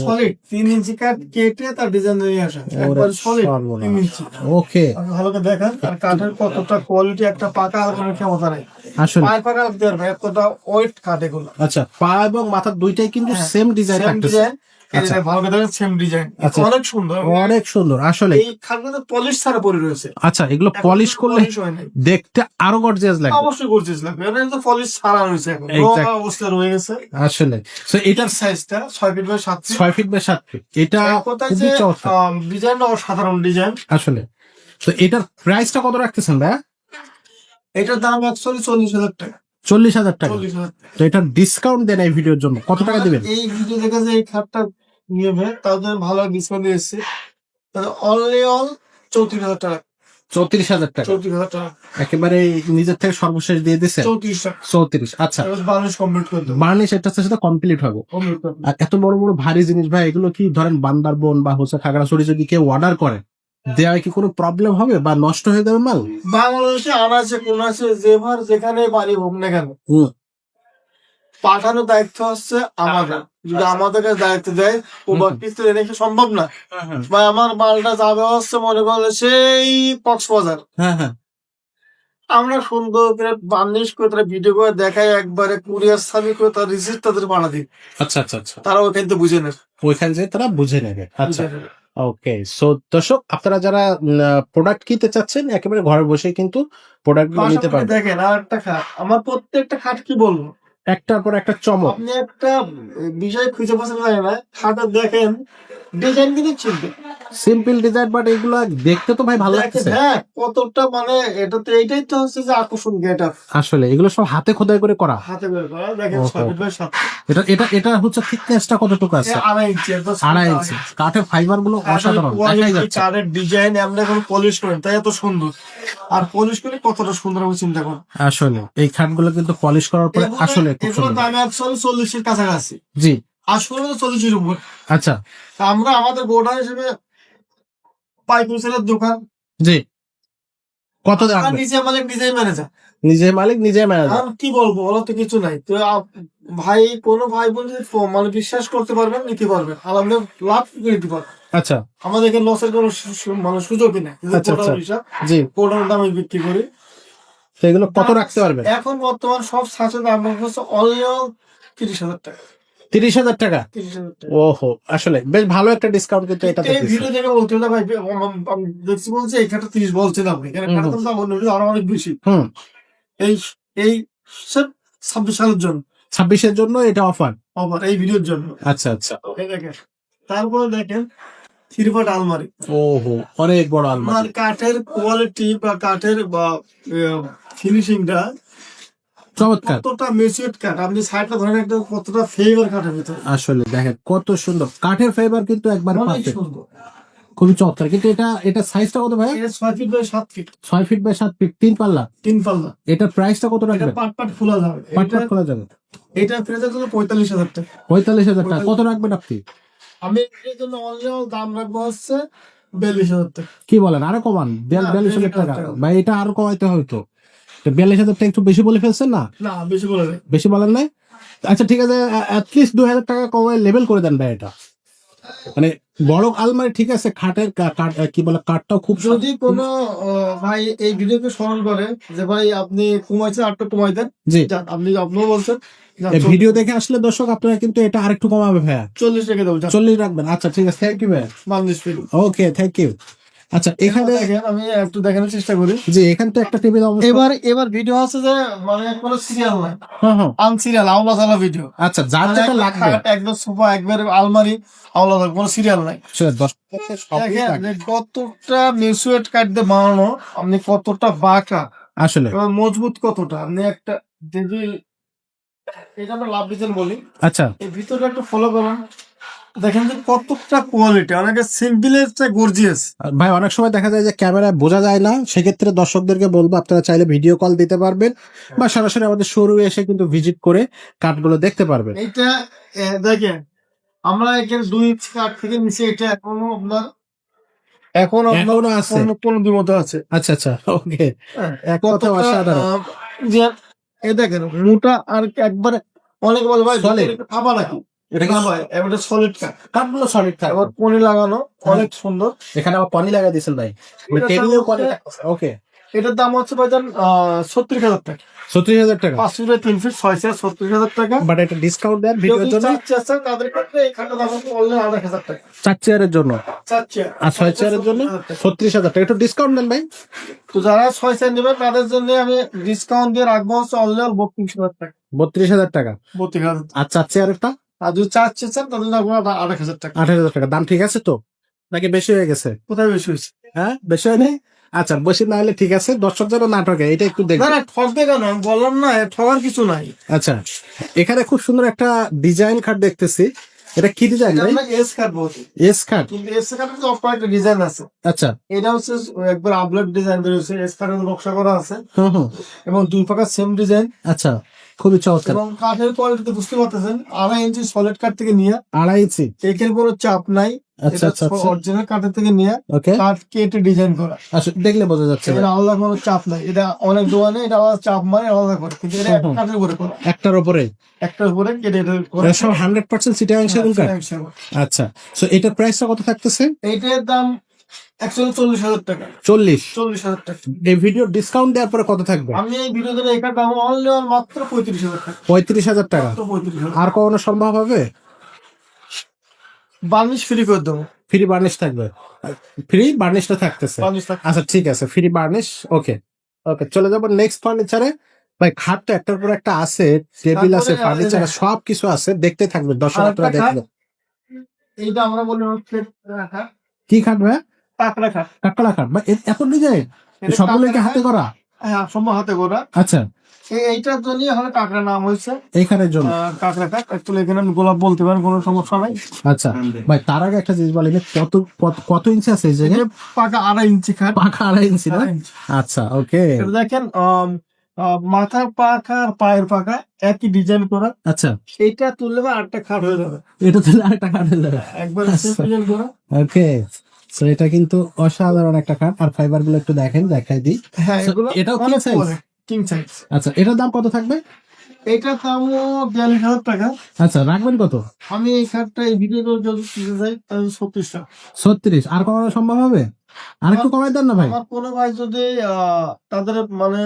S1: সলিড, 3 ইঞ্চি কাঠ কেটে তার ডিজাইন নিয়ে আসা, একবার সলিড 3 ইঞ্চি।
S2: ওকে,
S1: আপনি ভালো করে দেখেন, আর কাঠের কতটা কোয়ালিটি, একটা পাকা আলাদা ক্ষমতা নাই,
S2: আসলে।
S1: পায়ে পাকা দেওয়ার ভাই, এতটা ওয়েট কাঠ এগুলো।
S2: আচ্ছা, পা এবং মাথার দুইটাই কিন্তু
S1: হ্যাঁ,
S2: সেম ডিজাইন
S1: সেম
S2: থাকতেছে।
S1: ডিজাইন।
S2: আচ্ছা।
S1: ভালো করে দেখেন, সেম ডিজাইন,
S2: আচ্ছা।
S1: অনেক সুন্দর,
S2: অনেক সুন্দর আসলে।
S1: এই খাটগুলো পলিশ ছাড়া পরে রয়েছে।
S2: আচ্ছা, এগুলো পলিশ করলে
S1: পলিশ হয় নাই,
S2: দেখতে আরো গর্জিয়াস লাগবে।
S1: অবশ্যই গর্জিয়াস লাগবে, এটা তো পলিশ ছাড়া রয়েছে, এখন
S2: Exact.
S1: রং অবস্থা রয়ে গেছে।
S2: আসলে। সো এটার
S1: এটার সাইজটা 6 feet by 7 feet.
S2: 6 feet by 7 feet. এটা
S1: এক কথায় যে
S2: খুবই চমৎকার
S1: ডিজাইনটা অসাধারণ ডিজাইন।
S2: আসলে। তো এটার প্রাইসটা কত রাখতেছেন ভাইয়া?
S1: এটার দাম অ্যাকচুয়ালি 40,000 টাকা।
S2: 40,000 টাকা।
S1: 40,000 টাকা।
S2: তো এটার ডিসকাউন্ট দেন এই ভিডিওর জন্য কত টাকা দিবেন?
S1: এই ভিডিও দেখে যে এই খাটটা নিয়ে তাদের ভালো ডিসকাউন্ট দিয়েছে, তাহলে অনলি 34,000 টাকা।
S2: 34,000 টাকা
S1: 34,000 টাকা,
S2: একেবারে নিজের থেকে সর্বশেষ দিয়ে দিছে।
S1: 34 টাকা।
S2: 34। আচ্ছা,
S1: বার্নিশ কমপ্লিট করে দেবো।
S2: বার্নিশ এটার সাথে কমপ্লিট হবে।
S1: কমপ্লিট করে দেবো।
S2: আর এত বড় বড় ভারী জিনিস ভাই, এগুলো কি ধরেন বান্দারবন বা হচ্ছে খাগড়াছড়ি যদি কেউ অর্ডার করে, দেওয়ায় কি কোনো প্রবলেম হবে বা নষ্ট হয়ে যাবে মাল?
S1: বাংলাদেশে আনাচে কোনাচে যেভার যেখানে বাড়ি হোক না কেন,
S2: হুম।
S1: পাঠানোর দায়িত্ব হচ্ছে আমাদের। যদি আমাদের কাছে দায়িত্ব দেয় প্রোডাক্ট কিছু এনে কি সম্ভব না। বা আমার মালটা যাবে হচ্ছে মনে করলে সেই কক্সবাজার,
S2: হ্যাঁ হ্যাঁ
S1: আমরা সুন্দর করে বার্নিশ করে তারা ভিডিও করে দেখাই, একবারে কুরিয়ার সার্ভিস করে তার রিসিপ্ট তাদের পাঠা দিই,
S2: আচ্ছা আচ্ছা আচ্ছা,
S1: তারা ওইখান থেকে বুঝে নেয়।
S2: ওইখানে যে তারা বুঝে নেবে। আচ্ছা,
S1: বুঝে নেবে।
S2: ওকে। সো দর্শক, আপনারা যারা প্রোডাক্ট কিনতে চাচ্ছেন একেবারে ঘরে বসে কিন্তু প্রোডাক্ট গুলো নিতে
S1: পাশাপাশি
S2: পারবেন।
S1: দেখেন আর একটা খাট, আমার প্রত্যেকটা খাট কি বলবো,
S2: একটার পর একটা চমক।
S1: আপনি একটা বিষয় খুঁজে পাচ্ছেন না, খাটে দেখেন ডিজাইন কিন্তু চিনবে,
S2: সিম্পল ডিজাইন, বাট এগুলো দেখতে তো ভাই ভালো
S1: দেখেন
S2: লাগতেছে।
S1: হ্যাঁ কতটা, মানে এটা তো এইটাই তো হচ্ছে যে আকর্ষণ গেট আপ,
S2: আসলে এগুলো সব হাতে খোদাই করে করা।
S1: হাতে বের করা। দেখেন
S2: ওহো।
S1: 6 ফিট বাই 7
S2: এটা এটা এটা হচ্ছে থিকনেসটা কতটুকু আছে?
S1: 2.5 ইঞ্চি, একদম
S2: 2.5 ইঞ্চি। কাঠের ফাইবার গুলো অসাধারণ, দেখাই যাচ্ছে।
S1: কারের ডিজাইন আমরা এখন পলিশ করেন তাই এত সুন্দর, আর পলিশ করে কতটা সুন্দর হবে চিন্তা করুন।
S2: আসলে এই খাটগুলো কিন্তু পলিশ করার পরে আসলে খুব
S1: এগুলো
S2: সুন্দর।
S1: দাম অ্যাকচুয়ালি 40 এর কাছাকাছি,
S2: জি,
S1: আসলে 40 এর উপর।
S2: আচ্ছা,
S1: তা আমরা আমাদের গোডাউন হিসেবে পাইকারি সেলের দোকান,
S2: জি। কত
S1: আমরা
S2: রাখবেন?
S1: নিজে মালিক নিজেই ম্যানেজার,
S2: নিজে মালিক নিজে ম্যানেজার।
S1: আর কি বলবো বলো তো, কিছু নাই তো। ভাই কোনো ভাই বোন যদি মানে বিশ্বাস করতে পারবেন, নিতে পারবেন, আলহামদুলিল্লাহ লাভ করে নিতে পারবেন।
S2: আচ্ছা
S1: আমাদের এখানে লসের কোনো মানে সুযোগই নেই,
S2: আচ্ছা আচ্ছা, জি।
S1: গোডাউন দামে বিক্রি করি।
S2: তো এগুলো কত রাখতে পারবেন?
S1: এখন বর্তমান সব সাথে দাম হচ্ছে অনলি 30,000 টাকা।
S2: 30,000 টাকা?
S1: 30,000 টাকা।
S2: ওহো, আসলে বেশ ভালো একটা ডিসকাউন্ট কিন্তু এটা
S1: এই ভিডিও দেখে বলতে না ভাই, আমি দেখছি বলছে এই খাটটা 30 বলছেন আপনি, এখানে
S2: হুম,
S1: খাটটার দাম অন্য আরো অনেক বেশি।
S2: হুম।
S1: এই এই সব 26 সালের জন্য
S2: 26-এর জন্য এটা অফার?
S1: আবার এই ভিডিওর জন্য।
S2: আচ্ছা আচ্ছা।
S1: এই দেখেন, তারপরে দেখেন 3 পাট আলমারি,
S2: ওহো, অনেক বড়
S1: আর
S2: আলমারি।
S1: কাঠের কোয়ালিটি বা কাঠের বা ফিনিশিংটা
S2: চমৎকার।
S1: কতটা মেচিউরড কাঠ, আপনি সাইডটা ধরেন একটা কতটা ফেভার কাঠের ভিতরে,
S2: আসলে দেখেন কত সুন্দর কাঠের ফাইবার, কিন্তু একবার
S1: অনেক
S2: পারফেক্ট,
S1: সুন্দর।
S2: খুবই চমৎকার। কিন্তু এটা সাইজটা কত ভাই?
S1: এটা 6 feet by 7 feet,
S2: 6 feet by 7 feet, 3 পাল্লা।
S1: 3 পাল্লা।
S2: এটার প্রাইসটা কত
S1: এটা
S2: রাখবেন?
S1: পাট পাট খোলা যাবে,
S2: পাট পাট খোলা যাবে।
S1: এটা প্রাইস হলো 45,000 টাকা।
S2: 45,000 টাকা। কত রাখবেন আপনি?
S1: আমি এর জন্য অনলি দাম রাখবো হচ্ছে 42,000 টাকা।
S2: কি বলেন, আরো কমান?
S1: না,
S2: 42,000 টাকা?
S1: 42,000 টাকা।
S2: ভাই এটা আরো কমাইতে হয়তো। 42,000 টাকা একটু বেশি বলে ফেলছেন না?
S1: না বেশি বলে নেই।
S2: বেশি বলেন নাই? আচ্ছা ঠিক আছে, অ্যাটলিস্ট 2,000 টাকা কমায় লেভেল করে দেন ভাই এটা। মানে বড় আলমারি ঠিক আছে, খাটের কি বলে কাঠটাও খুব
S1: যদি কোনো ভাই এই ভিডিওকে স্মরণ করে যে ভাই আপনি কমাইছেন, আটটা কমাই দেন,
S2: জি,
S1: যান, আপনিও বলছেন যান,
S2: এই ভিডিও দেখে আসলে দর্শক আপনারা কিন্তু এটা আরেকটু কমাবে ভাইয়া।
S1: 40 টাকা দেবো,
S2: 40 রাখবেন? আচ্ছা ঠিক আছে, থ্যাংক ইউ ভাইয়া।
S1: বাংলাদেশ ফিল।
S2: Okay, thank you. আচ্ছা এখানে
S1: দেখেন আমি একটু দেখানোর চেষ্টা করি।
S2: জি, এখানে তো একটা টেবিল অবশ্য।
S1: এবার ভিডিও আছে যে মানে কোনো সিরিয়াল নাই,
S2: হ্যাঁ হ্যাঁ,
S1: আনসিরিয়াল আওলা চালা ভিডিও।
S2: আচ্ছা যার
S1: মানে
S2: যেটা
S1: একটা
S2: লাগবে।
S1: খাট, একদম সোফা, একবার আলমারি, আওলা চালা, কোনো সিরিয়াল নাই।
S2: আসলে 10 টাকা সবই
S1: দেখেন
S2: লাগবে।
S1: যে কতটা মেসুয়েট কাঠ দিয়ে বানানো, আপনি কতটা বাঁকা
S2: আসলে
S1: এবং মজবুত কতটা, আপনি একটা যদি এটা আমরা লাভ ডিজাইন বলি,
S2: আচ্ছা,
S1: এই ভিতরে একটু ফলো করুন, দেখেন যে কতটা কোয়ালিটি, অনেকে সিম্পলের চেয়ে গর্জিয়াস।
S2: ভাই অনেক সময় দেখা যায় যে ক্যামেরায় বোঝা যায় না, সেক্ষেত্রে দর্শকদেরকে বলবো আপনারা চাইলে ভিডিও কল দিতে পারবেন বা সরাসরি আমাদের শোরুমে এসে কিন্তু ভিজিট করে কাঠগুলো দেখতে পারবেন।
S1: এইটা দেখেন আমরা এখানে 2 ইঞ্চি কাঠ থেকে নিচে, এটা এখনো আপনার
S2: এখনো আছে?
S1: কোন মতো আছে।
S2: আচ্ছা আচ্ছা, ওকে।
S1: হ্যাঁ,
S2: এক কথা
S1: কতটা,
S2: অসাধারণ।
S1: যে এই দেখেন মোটা, আর একবারে অনেক বলে ভাই
S2: Solid।
S1: খাবা নাকি,
S2: এটা কি
S1: না ভাই এটা সলিড কাঠ,
S2: কাঠগুলো সলিড থাকে?
S1: এবার পনি লাগানো, অনেক সুন্দর।
S2: এখানে আবার পানি লাগাই দিয়েছেন ভাই,
S1: এটার দাম
S2: টেবিলেও পানি
S1: হচ্ছে-
S2: লাগছে। ওকে,
S1: এটার দাম হচ্ছে ভাইজান 36,000 টাকা।
S2: 36,000 টাকা।
S1: 5 ফিট 3 ফিট 6 চেয়ার 36,000 টাকা।
S2: বাট এটা ডিসকাউন্ট দেন ভিডিওর জন্য।
S1: 4 চেয়ার আছে তাদের ক্ষেত্রে এই খাটটার দাম হচ্ছে অনলি 28,000 টাকা।
S2: 4 চেয়ারের জন্য
S1: 4 চেয়ার
S2: আর 6 চেয়ারের জন্য 36,000 টাকা। একটু ডিসকাউন্ট দেন ভাই।
S1: তো যারা 6 চেয়ার নেবেন তাদের জন্য আমি ডিসকাউন্ট দিয়ে রাখবো হচ্ছে অনলি 32,000 টাকা।
S2: 32,000 টাকা।
S1: 32,000।
S2: আর 4 চেয়ারেরটা
S1: আর যদি 4 চেয়ার চান তাদের রাখবো 28,000 টাকা।
S2: 28,000 টাকা। দাম ঠিক আছে তো নাকি বেশি হয়ে গেছে?
S1: কোথায় বেশি হয়েছে?
S2: হ্যাঁ, বেশি হয় নাই? আচ্ছা, বেশি না হলে ঠিক আছে, দর্শক যেন নাটকে এটা একটু
S1: না
S2: দেখবেন।
S1: না ঠকবে কেন, আমি বললাম না ঠকার কিছু নাই।
S2: আচ্ছা, এখানে খুব সুন্দর একটা ডিজাইন খাট দেখতেছি। এটা কি ডিজাইন ভাই?
S1: আমরা এস কাট বলছি,
S2: এস খাট?
S1: কিন্তু এস কাটের তো অপর একটা ডিজাইন আছে।
S2: আচ্ছা,
S1: এটা হচ্ছে একবার আপলোড ডিজাইন বেরিয়েছে, এস কাটের নকশা করা আছে
S2: হুম হুম,
S1: এবং দুই পাকা সেম ডিজাইন।
S2: আচ্ছা। খুবই চমৎকার।
S1: এবং কাঠের কোয়ালিটি বুঝতে পারতেছেন, 2.5 ইঞ্চি সলিড কাঠ থেকে নিয়ে
S2: 2.5 ইঞ্চি।
S1: একের কোনো চাপ নাই।
S2: আচ্ছা
S1: এটা
S2: আচ্ছা আচ্ছা,
S1: অরিজিনাল কাঠের থেকে নিয়ে
S2: ওকে।
S1: কাঠ কেটে ডিজাইন করা।
S2: আচ্ছা, দেখলে বোঝা যাচ্ছে ভাই।
S1: এটা আলাদা কোনো চাপ নাই। এটা অনেক দোকানে এটা আলাদা চাপ মারে আলাদা করে, কিন্তু এটা
S2: হুম।
S1: কাঠের উপরে করা,
S2: একটার উপরে
S1: একটার উপরে কেটে এটা করে।
S2: এটা সব 100% চিটাগাং সেগুন কাঠ। আচ্ছা, সো এটার প্রাইসটা কত থাকতেছে?
S1: এইটার দাম অ্যাকচুয়ালি 40,000 টাকা।
S2: 40।
S1: 40,000 টাকা।
S2: এই ভিডিও ডিসকাউন্ট দেওয়ার পরে কত থাকবে?
S1: আমি এই ভিডিওতে এটার দাম অনলি মাত্র 35,000 টাকা।
S2: 35,000 টাকা।
S1: মাত্র 35,000।
S2: আর কখনো সম্ভব হবে?
S1: বার্নিশ ফ্রি করে দেবো।
S2: ফ্রি বার্নিশ থাকবে? ফ্রি বার্নিশটা থাকতেছে।
S1: বার্নিশ থাকবে।
S2: আচ্ছা ঠিক আছে, ফ্রি বার্নিশ। ওকে ওকে, চলে যাবো নেক্সট ফার্নিচারে। ভাই খাট তো একটার পর একটা আছে, টেবিল আছে,
S1: তারপরে
S2: ফার্নিচার সব কিছু আছে, দেখতে থাকবে দর্শক, আপনারা
S1: আরেকটা খাট,
S2: দেখবে।
S1: এইটা আমরা বলি হচ্ছে খাট,
S2: কি খাট ভাই?
S1: কাঁকড়া খাট।
S2: কাকড়া খাট ভাই, এত ডিজাইন?
S1: এটা
S2: সবগুলো কি
S1: কাঁকড়া
S2: হাতে
S1: খাট।
S2: করা?
S1: হ্যাঁ, সম্ভব হাতে করা।
S2: আচ্ছা,
S1: এইটার জন্য এখন কাঁকড়া নাম হয়েছে
S2: এইখানের জন্য।
S1: কাঁকড়া খাট। অ্যাকচুয়ালি এখানে আমি গোলাপ বলতে পারেন, কোনো সমস্যা নাই।
S2: আচ্ছা ভাই, তার আগে একটা জিনিস বলেন, কত কত ইঞ্চি আছে এই জায়গায়?
S1: এটা পাকা 2.5 ইঞ্চি খাট।
S2: পাখা 2.5 ইঞ্চি না?
S1: 2.5 ইঞ্চি।
S2: আচ্ছা ওকে।
S1: এটা দেখেন, মাথার পাখা আর পায়ের পাখা একই ডিজাইন করা।
S2: আচ্ছা,
S1: এইটা তুললে বা আরেকটা খাট হয়ে যাবে,
S2: এটা তো আরেকটা খাট হয়ে যাবে।
S1: একবার সেম
S2: আচ্ছা।
S1: ডিজাইন করা।
S2: ওকে, সো এটা কিন্তু অসাধারণ একটা খাট। আর ফাইবার গুলো একটু দেখেন, দেখাই দিই।
S1: হ্যাঁ,
S2: So,
S1: এগুলো
S2: এটাও king
S1: অনেক
S2: size?
S1: King size.
S2: আচ্ছা, এটার দাম কত থাকবে?
S1: এইটার দামও 42,000 টাকা।
S2: আচ্ছা, রাখবেন কত?
S1: আমি এই খাটটা এই ভিডিও যদি দিতে চাই তাহলে 36 টাকা।
S2: 36। আর কমানো সম্ভব হবে? আর একটু কমাই দেন না ভাই।
S1: আমার কোনো ভাই যদি তাদের মানে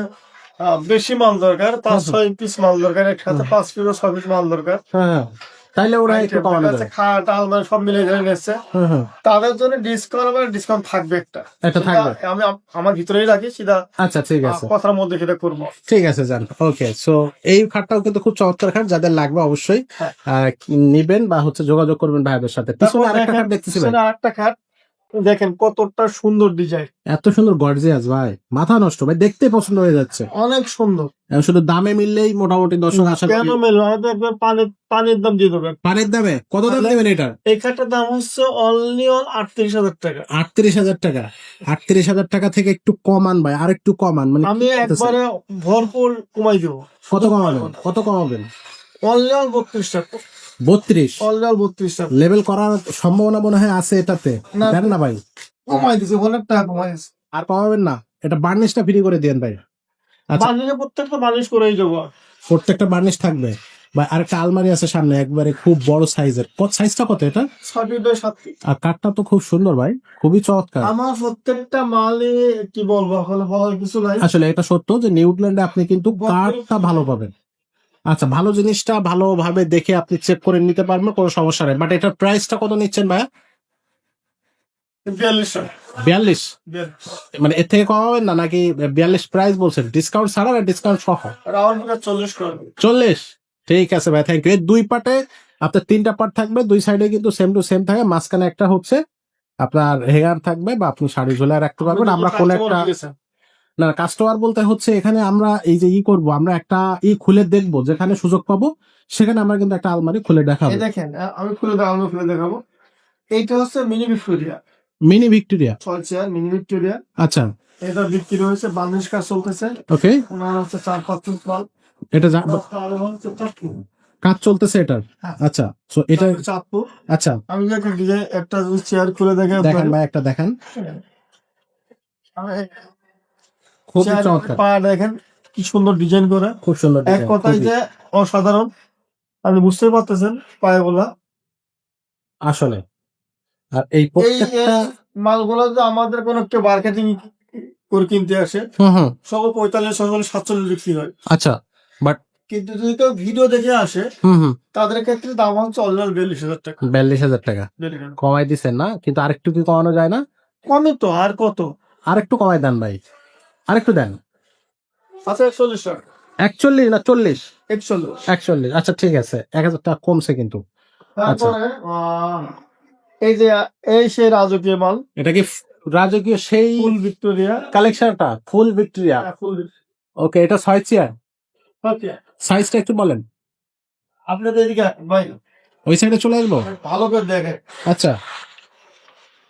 S1: বেশি মাল দরকার, 5-6 পিস মাল দরকার, একসাথে 5 কিলো 6 পিস মাল দরকার,
S2: হ্যাঁ, তাইলে ওরা একটু কমানো যাবে।
S1: খাট আলমারি সব মিলে ধরে নিচ্ছে,
S2: হ্যাঁ,
S1: তাদের জন্য ডিসকাউন্ট থাকবে একটা।
S2: এটা
S1: সেটা
S2: থাকবে।
S1: আমি আমার ভিতরেই রাখি, সেটা
S2: আচ্ছা ঠিক আছে,
S1: কথার মধ্যে সেটা করবো।
S2: ঠিক আছে যান। ওকে, সো এই খাটটাও কিন্তু খুব চমৎকার খাট, যাদের লাগবে অবশ্যই
S1: হ্যাঁ।
S2: নিবেন বা হচ্ছে যোগাযোগ করবেন ভাইদের সাথে। পিছনে আরেকটা খাট দেখতেছি ভাই,
S1: আরেকটা খাট দেখেন কতটা সুন্দর ডিজাইন,
S2: এত সুন্দর গর্জিয়াস ভাই, মাথা নষ্ট ভাই, দেখতে পছন্দ হয়ে যাচ্ছে।
S1: অনেক সুন্দর।
S2: এখন শুধু দামে মিললেই মোটামুটি দর্শক আশা
S1: কেন
S2: করি।
S1: মেলো হয়তো একবার পানির দাম দিয়ে দেবে।
S2: পানির দামে কত দাম দেবেন এটার?
S1: এই খাটটার দাম হচ্ছে অনলি 38,000 টাকা।
S2: 38,000 টাকা। 38,000 টাকা থেকে একটু কমান ভাই, আর একটু কমান, মানে
S1: আমি
S2: কি বলতেছেন?
S1: একবারে ভরপুর কমাই দেবো।
S2: কত কমাবেন? কত কমাবেন?
S1: অনলি 32 টাকা।
S2: 32
S1: অনলি 32 টাকা।
S2: লেভেল করার সম্ভাবনা মনে হয় আছে এটাতে,
S1: না।
S2: দেন না ভাই।
S1: কমাই দিছে, অনেক টাকা কমাই দিছে।
S2: আর কমাবেন না? এটা বার্নিশটা ফ্রি করে দিয়েন ভাই। আচ্ছা,
S1: বার্নিশে প্রত্যেকটা বার্নিশ করেই দেবো।
S2: প্রত্যেকটা বার্নিশ থাকবে ভাই। আরেকটা আলমারি আছে সামনে, একবারে খুব বড় সাইজের। সাইজটা কত এটা?
S1: 6 ফিট।
S2: আর কাঠটা তো খুব সুন্দর ভাই, খুবই চমৎকার।
S1: আমার প্রত্যেকটা মালে কি বলবো, আসলে বলার কিছু নাই।
S2: আসলে এটা সত্য যে নিউজিল্যান্ডে আপনি কিন্তু কাঠটা ভালো পাবেন। আচ্ছা, ভালো জিনিসটা ভালোভাবে দেখে আপনি চেক করে নিতে পারবেন, কোনো সমস্যা নেই। বাট এটার প্রাইসটা কত নিচ্ছেন ভাইয়া?
S1: 42 টাকা।
S2: 42?
S1: 42
S2: মানে এর থেকে কমাবেন না নাকি? 42 প্রাইস বলছেন, ডিসকাউন্ট ছাড়া না ডিসকাউন্ট সহ?
S1: রাউন্ড করে 40 করবে।
S2: 40? ঠিক আছে ভাই, থ্যাংক ইউ। এর দুই পার্টে আপনার 3টা পার্ট থাকবে, দুই সাইডে কিন্তু সেম টু সেম থাকে, মাঝখানে একটা হচ্ছে আপনার হেয়ার থাকবে, বা আপনি শাড়ি ঝোলায় রাখতে পারবেন। আমরা কোন একটা, না কাস্টমার বলতে হচ্ছে এখানে আমরা এই যে করবো, আমরা একটা খুলে দেখবো, যেখানে সুযোগ পাবো সেখানে আমরা কিন্তু একটা আলমারি খুলে দেখাবো।
S1: এই দেখেন, আমি খুলে দেখাবো। এইটা হচ্ছে মিনি ভিক্টোরিয়া।
S2: Mini Victoria?
S1: চলছে মিনি ভিক্টোরিয়া।
S2: আচ্ছা,
S1: এটা বিক্রি হয়েছে, বার্নিশ কাজ চলতেছে।
S2: ওকে,
S1: ওনার হচ্ছে 4-5 ফুট মাল।
S2: এটা
S1: হচ্ছে 4 ফুট।
S2: কাজ চলতেছে এটার।
S1: হ্যাঁ।
S2: আচ্ছা, সো এটা
S1: 4 ফুট।
S2: আচ্ছা,
S1: আমি দেখেন একটা চেয়ার খুলে দেখে
S2: দেখেন ভাই, একটা দেখেন, খুব চমৎকার,
S1: পা দেখেন কি সুন্দর ডিজাইন করে,
S2: খুব সুন্দর
S1: এক
S2: design,
S1: কথায়
S2: খুবই।
S1: যে অসাধারণ। আপনি বুঝতে পারতেছেন পায়েগুলা।
S2: আসলে আর এই
S1: এই
S2: প্রত্যেকটা
S1: মালগুলো যে আমাদের কোনো কেউ মার্কেটিং করে কিনতে আসে,
S2: হুম,
S1: সব 45-47 বিক্রি হয়।
S2: আচ্ছা, বাট
S1: কিন্তু যদি কেউ ভিডিও দেখে আসে,
S2: হুম,
S1: তাদের ক্ষেত্রে দাম হচ্ছে অরিজিনাল 42,000 টাকা।
S2: 42,000 টাকা
S1: 42,000
S2: কমাই দিচ্ছেন না? কিন্তু আরেকটু কি কমানো যায় না?
S1: কমে তো, আর কত?
S2: আরেকটু কমাই দেন ভাই, আরেকটু দেন।
S1: আচ্ছা 41 টাকা।
S2: 41 না 40?
S1: 41।
S2: 41, আচ্ছা ঠিক আছে, 1,000 টাকা কমছে কিন্তু। আচ্ছা,
S1: তারপরে এই যে এই সেই রাজকীয় মাল,
S2: এটা কি রাজকীয় সেই
S1: ফুল ভিক্টোরিয়া
S2: কালেকশনটা? ফুল ভিক্টোরিয়া?
S1: ফুল।
S2: ওকে, এটা 6 চেয়ার,
S1: ওকে,
S2: সাইজটা একটু বলেন।
S1: আপনাদের এদিকে ভাই
S2: ওই সাইডে চলে আসবো?
S1: ভালো করে দেখে।
S2: আচ্ছা,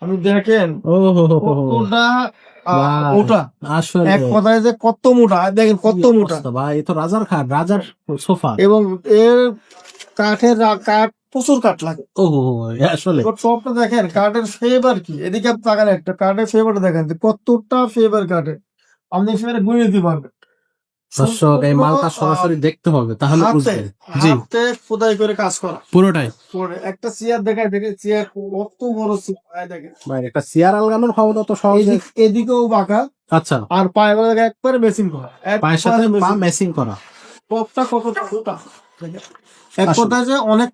S1: আমি দেখেন
S2: ও হো হো হো হো।
S1: কতটা
S2: ভাই,
S1: মোটা,
S2: আসলে
S1: এক কথায় যে কত মোটা, আর দেখেন কত
S2: কি
S1: মোটা,
S2: অবস্থা ভাই, এ তো রাজার খাট, রাজার সোফা।
S1: এবং এর কাঠ প্রচুর কাঠ লাগে।
S2: ও হো হো, আসলে
S1: এবার টপটা দেখেন কাঠের ফেভার কি, এদিকে আপনি তাকান একটা কাঠের ফেভারটা দেখেন যে কতটা ফেভার কাঠে, আপনি সেখানে গুঁড়ে দিতে পারবেন।
S2: দর্শক এই মালটা সরাসরি দেখতে হবে, তাহলে
S1: হাতে
S2: বুঝবেন। জি,
S1: হাতে খোদাই করে কাজ করা।
S2: পুরোটাই।
S1: পরে একটা চেয়ার দেখায়, দেখে চেয়ার কত বড় চেয়ার দেখেন,
S2: ভাই একটা চেয়ার আলগানোর ক্ষমতা তো সহজে।
S1: এদিকেও বাঁকা,
S2: আচ্ছা,
S1: আর পায়ে বলে একবারে মেশিন করা,
S2: পায়ের সাথে
S1: একবারে
S2: পা
S1: মেশিন।
S2: ম্যাচিং করা।
S1: টপটা কতটা মোটা দেখেন। এক
S2: আসলে।
S1: কথায় যে অনেক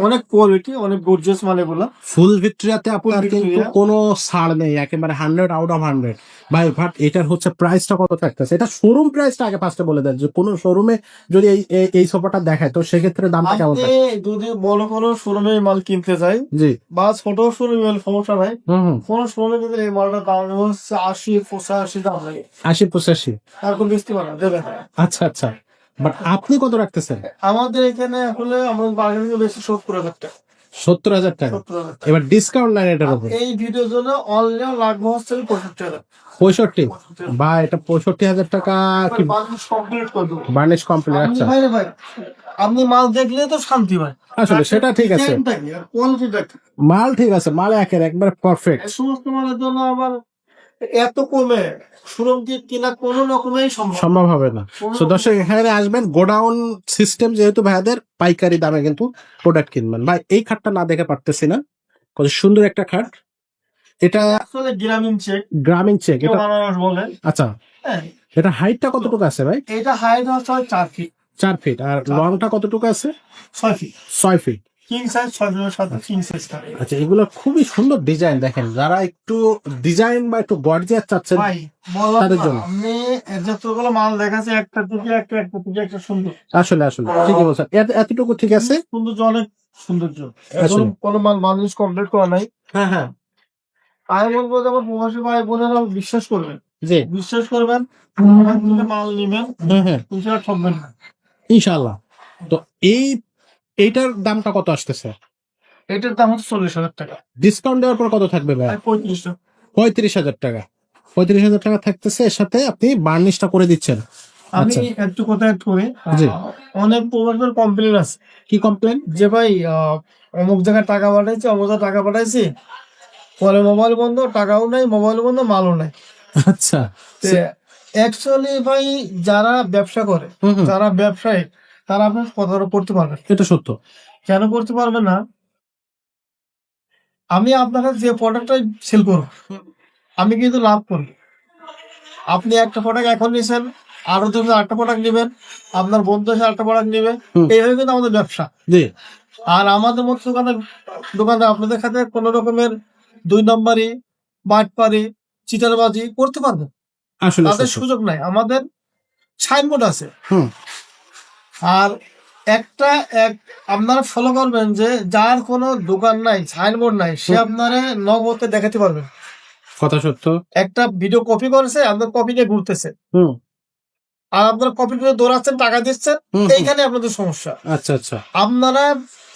S1: অনেক কোয়ালিটি, অনেক গর্জিয়াস মাল এগুলা।
S2: ফুল ভিক্টোরিয়াতে আপনার
S1: Full
S2: কিন্তু
S1: Victoria।
S2: কোনো ছাড় নেই, একেবারে 100 আউট অফ 100। ভাই বাট এটার হচ্ছে প্রাইসটা কত থাকতেছে, এটা শোরুম প্রাইসটা আগে ফার্স্টে বলে দেন, যে কোনো শোরুমে যদি এই সোফাটা দেখায় তো সেক্ষেত্রে দামটা কেমন
S1: আপনি
S2: থাকে?
S1: যদি বড় কোনো শোরুমে মাল কিনতে চাই
S2: জি,
S1: বা ছোট শোরুমে সমস্যা নাই,
S2: হুম হুম,
S1: কোন শোরুমে যদি এই মালটার দাম হচ্ছে 80-85 দাম লাগে,
S2: 80-85।
S1: তার কোনো মিস্ত্রি বানা দেবে না।
S2: আচ্ছা আচ্ছা, বাট আপনি কত রাখতেছেন?
S1: আমাদের এখানে আসলে আমাদের বার্গেনিং বেশি 70,000 টাকা।
S2: 70,000 টাকা।
S1: 70,000 টাকা।
S2: এবার ডিসকাউন্ট নাই এটার উপর?
S1: এই ভিডিওর জন্য অনলাইন লাগবে হচ্ছে 65,000।
S2: 65? বা এটা 65,000 টাকা কি
S1: কমপ্লিট করে দেবো।
S2: Varnish complete?
S1: আপনি
S2: আচ্ছা,
S1: ভাই রে ভাই, আপনি মাল দেখলে তো শান্তি ভাই।
S2: আসলে সেটা ঠিক আছে,
S1: ডিজাইনটা কি আর কোয়ালিটিটা কি,
S2: মাল ঠিক আছে, মাল একবার পারফেক্ট।
S1: এই সমস্ত মালের জন্য আবার এত কমে শোরুম দিয়ে কেনা কোনো রকমেই সম্ভব না।
S2: সম্ভব হবে না।
S1: কোনো
S2: তো দর্শক এখানে আসবেন, গোডাউন সিস্টেম যেহেতু ভাইয়াদের, পাইকারি দামে কিন্তু প্রোডাক্ট কিনবেন। ভাই এই খাটটা না দেখে পারতেছি না, কত সুন্দর একটা খাট। এটা
S1: আসলে গ্রামীণ চেক,
S2: গ্রামীণ চেক
S1: কেউ
S2: এটা?
S1: বানারস বলে।
S2: আচ্ছা,
S1: হ্যাঁ,
S2: এটা হাইটটা কতটুকু আছে ভাই?
S1: এটা হাইট হচ্ছে 4 ফিট,
S2: 4 ফিট। আর লংটা কতটুকু আছে?
S1: 6 ফিট।
S2: 6 ফিট।
S1: কিং সাইজ 6 ফিটের সাথে কিং সাইজ থাকে।
S2: আচ্ছা, এগুলো খুবই সুন্দর ডিজাইন, দেখেন যারা একটু ডিজাইন বা একটু গর্জিয়াস চাচ্ছেন
S1: ভাই বললাম
S2: তাদের
S1: না,
S2: জন্য।
S1: আপনি যতগুলো মাল দেখাচ্ছে একটা থেকে একটা সুন্দর,
S2: আসলে আসলে ঠিকই বলছেন, এতটুকু ঠিক আছে।
S1: সৌন্দর্য অনেক সৌন্দর্য। এখন
S2: আসলে।
S1: কোনো মাল মানুষ কমপ্লিট করা নাই।
S2: হ্যাঁ হ্যাঁ,
S1: আমি বলবো যে আমার প্রবাসী ভাই বোনেরা বিশ্বাস করবেন,
S2: জি,
S1: বিশ্বাস করবেন, আমার থেকে মাল নিবেন,
S2: হ্যাঁ হ্যাঁ,
S1: ইনশাআল্লাহ ঠকবেন না।
S2: ইনশাআল্লাহ। তো এইটার দামটা কত আসতেছে?
S1: এটার দাম হচ্ছে 40,000 টাকা,
S2: ডিসকাউন্ট দেওয়ার পর কত থাকবে ভাই?
S1: আর 35 টাকা।
S2: 35,000 টাকা। 35,000 টাকা থাকতেছে, এর সাথে আপনি বার্নিশটা করে দিচ্ছেন।
S1: আমি
S2: আচ্ছা,
S1: একটু কথা অ্যাড করি,
S2: জি।
S1: অনেক প্রবাসীর কমপ্লেন আছে
S2: কি কমপ্লেন?
S1: যে ভাই অমুক জায়গায় টাকা পাঠাইছি, অমুক জায়গায় টাকা পাঠাইছি, পরে মোবাইল বন্ধ, টাকাও নাই, মোবাইল বন্ধ, মালও নাই।
S2: আচ্ছা,
S1: অ্যাকচুয়ালি ভাই যারা ব্যবসা করে,
S2: হুম হুম,
S1: যারা ব্যবসায়ী, তারা আপনার কথাটা করতে পারবে না।
S2: এটা সত্য।
S1: কেন করতে পারবে না? আমি আপনাকে যে প্রোডাক্টটাই সেল করব, আমি কিন্তু লাভ করি। আপনি একটা প্রোডাক্ট এখন নিছেন, আরো 2 আরেকটা প্রোডাক্ট নেবেন, আপনার বন্ধু এসে আরেকটা প্রোডাক্ট নেবে,
S2: হুম,
S1: এইভাবে কিন্তু আমাদের ব্যবসা।
S2: জি,
S1: আর আমাদের মতো দোকানে আপনাদের সাথে কোনো রকমের 2 নম্বরি, বাটপারি, চিটারবাজি করতে পারবে না।
S2: আসলে
S1: তাদের
S2: সত্য।
S1: সুযোগ নাই। আমাদের সাইনবোর্ড আছে।
S2: হুম,
S1: আর একটা এক আপনারা ফলো করবেন যে যার কোনো দোকান নাই, সাইনবোর্ড নাই, সে আপনারা নগদে দেখাতে পারবেন।
S2: কথা সত্য।
S1: একটা ভিডিও কপি করেছে, আপনার কপি নিয়ে ঘুরতেছে,
S2: হুম
S1: আর আপনারা কপি করে দৌড়াচ্ছেন, টাকা দিচ্ছেন,
S2: হুম,
S1: এইখানে আপনাদের সমস্যা।
S2: আচ্ছা আচ্ছা,
S1: আপনারা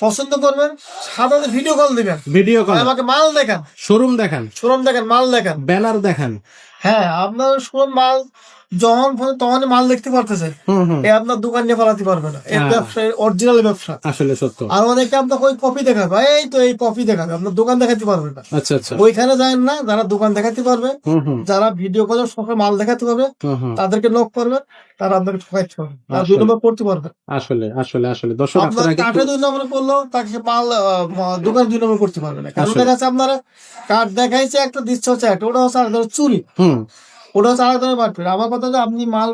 S1: পছন্দ করবেন, সাধারণত ভিডিও কল দিবেন,
S2: ভিডিও কল,
S1: আমাকে মাল দেখান,
S2: শোরুম দেখান,
S1: শোরুম দেখেন, মাল দেখান।
S2: ব্যানার দেখান।
S1: হ্যাঁ, আপনার শোরুম মাল যখন তখনই মাল দেখতে পারতেছে,
S2: হুম হুম,
S1: এ আপনার দোকান নিয়ে পালাতে পারবে না। এই
S2: হ্যাঁ।
S1: ব্যবসা অরিজিনাল ব্যবসা।
S2: আসলে সত্য।
S1: আর অনেকে আপনাকে ওই কপি দেখাবে, এই তো এই কপি দেখাবে, আপনার দোকান দেখাতে পারবে না।
S2: আচ্ছা আচ্ছা,
S1: ওইখানে যায় না, যারা দোকান দেখাতে পারবে,
S2: হুম হুম,
S1: যারা ভিডিও করে সবসময় মাল দেখাতে পারবে,
S2: হুম হুম,
S1: তাদেরকে নক করবে, তারা আপনাকে ঠকাইতে পারবে, তারা 2
S2: আসলে
S1: নম্বর করতে পারবে।
S2: আসলে আসলে আসলে দর্শক
S1: আপনার
S2: আপনারা
S1: কাঠে
S2: কিন্তু
S1: 2 নম্বর করলেও তাকে মাল দোকান 2 নম্বর করতে পারবে না। কারণ
S2: আসলে।
S1: দেখা যাচ্ছে আপনারা কাঠ দেখাইছে একটা, দিচ্ছে হচ্ছে একটা, ওটা হচ্ছে আরেক ধরনের চুরি,
S2: হুম,
S1: ওটা হচ্ছে আরেক ধরনের মারপিট। আমার কথা হচ্ছে আপনি মাল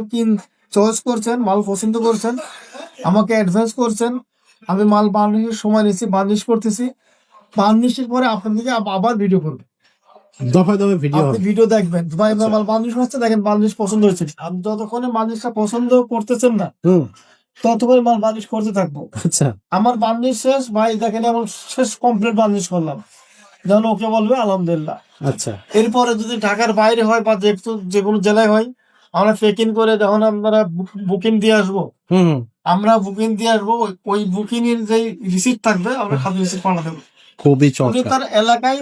S1: চয়েস করছেন, মাল পছন্দ করছেন, আমাকে অ্যাডভান্স করছেন, আমি মাল বার্নিশের সময় নিচ্ছি, বার্নিশ করতেছি, বার্নিশের পরে আপনার দিকে আবার ভিডিও করবেন,
S2: দফায় দফায় ভিডিও
S1: আপনি
S2: হবে।
S1: ভিডিও দেখবেন, ভাই
S2: আচ্ছা।
S1: মাল বার্নিশ হচ্ছে, দেখেন বার্নিশ পছন্দ হয়েছে, আপনি যতক্ষণে বার্নিশটা পছন্দ করতেছেন না,
S2: হুম,
S1: ততক্ষণে মাল বার্নিশ করতে থাকবো।
S2: আচ্ছা
S1: আমার বার্নিশ শেষ, ভাই দেখেন এমন শেষ কমপ্লিট বার্নিশ করলাম, যেন ওকে বলবে আলহামদুলিল্লাহ।
S2: আচ্ছা,
S1: এরপরে যদি ঢাকার বাইরে হয় বা যে কোনো জেলায় হয়, আমরা চেক-ইন করে যখন আমরা বুকিং দিয়ে আসবো,
S2: হুম হুম,
S1: আমরা বুকিং দিয়ে আসবো, ওই বুকিং এর যে রিসিপ্ট থাকবে, আমরা খালি রিসিপ্ট পাঠা দেবো।
S2: খুবই
S1: উনি
S2: চমৎকার।
S1: তার এলাকায়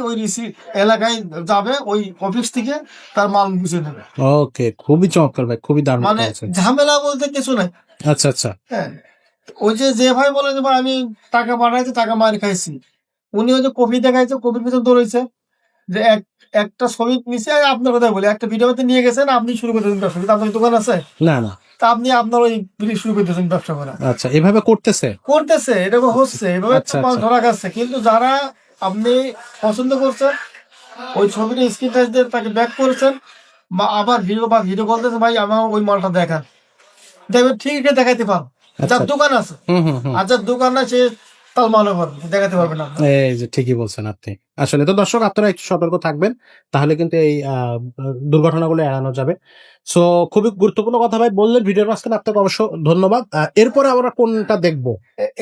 S1: এলাকায় যাবে, ওই অফিস থেকে তার মাল বুঝে নেবে।
S2: ওকে, খুবই চমৎকার ভাই, খুবই দারুণ
S1: মানে
S2: আছে।
S1: ঝামেলা বলতে কিছু নাই।
S2: আচ্ছা আচ্ছা।
S1: হ্যাঁ, ওই যে ভাই বলে যে ভাই আমি টাকা পাঠাইছি, টাকা মার খাইছি, উনি ওই যে কপি দেখাইছে, কপির ভিতর দৌড়াইছে যে একটা শ্রমিক নিচে, আপনার কথা বলি, একটা ভিডিওতে নিয়ে গেছেন, আপনি শুরু করে দিয়েছেন ব্যবসা, কিন্তু আপনার দোকান আছে,
S2: না না।
S1: তা আপনি আপনার ওই বিড়ি শুরু করে দিয়েছেন ব্যবসা করা।
S2: আচ্ছা, এভাবে করতেছে।
S1: করতেছে, এটা হচ্ছে এভাবে তো
S2: আচ্ছা
S1: মাল
S2: আচ্ছা।
S1: ধরা গেছে। কিন্তু যারা আপনি পছন্দ করছেন, ওই ছবিটা স্ক্রিন টাচ দিয়ে তাকে ব্যাক করেছেন, বা আবার ভিডিও কল দিয়েছে, ভাই আমার ওই মালটা দেখান, দেখবেন ঠিক এটা দেখাইতে পারবো
S2: আচ্ছা।
S1: যার দোকান আছে।
S2: হুম হুম হুম।
S1: আর যার দোকান না, সে তার মালও পারবে, দেখাতে পারবে না।
S2: এই যে ঠিকই বলছেন আপনি। আসলে তো দর্শক আপনারা একটু সতর্ক থাকবেন, তাহলে কিন্তু এই দুর্ঘটনাগুলো এড়ানো যাবে। সো খুবই গুরুত্বপূর্ণ কথা ভাই বললেন, ভিডিওর মাঝখানে আপনাকে অবশ্য ধন্যবাদ। এরপরে আমরা কোনটা দেখবো?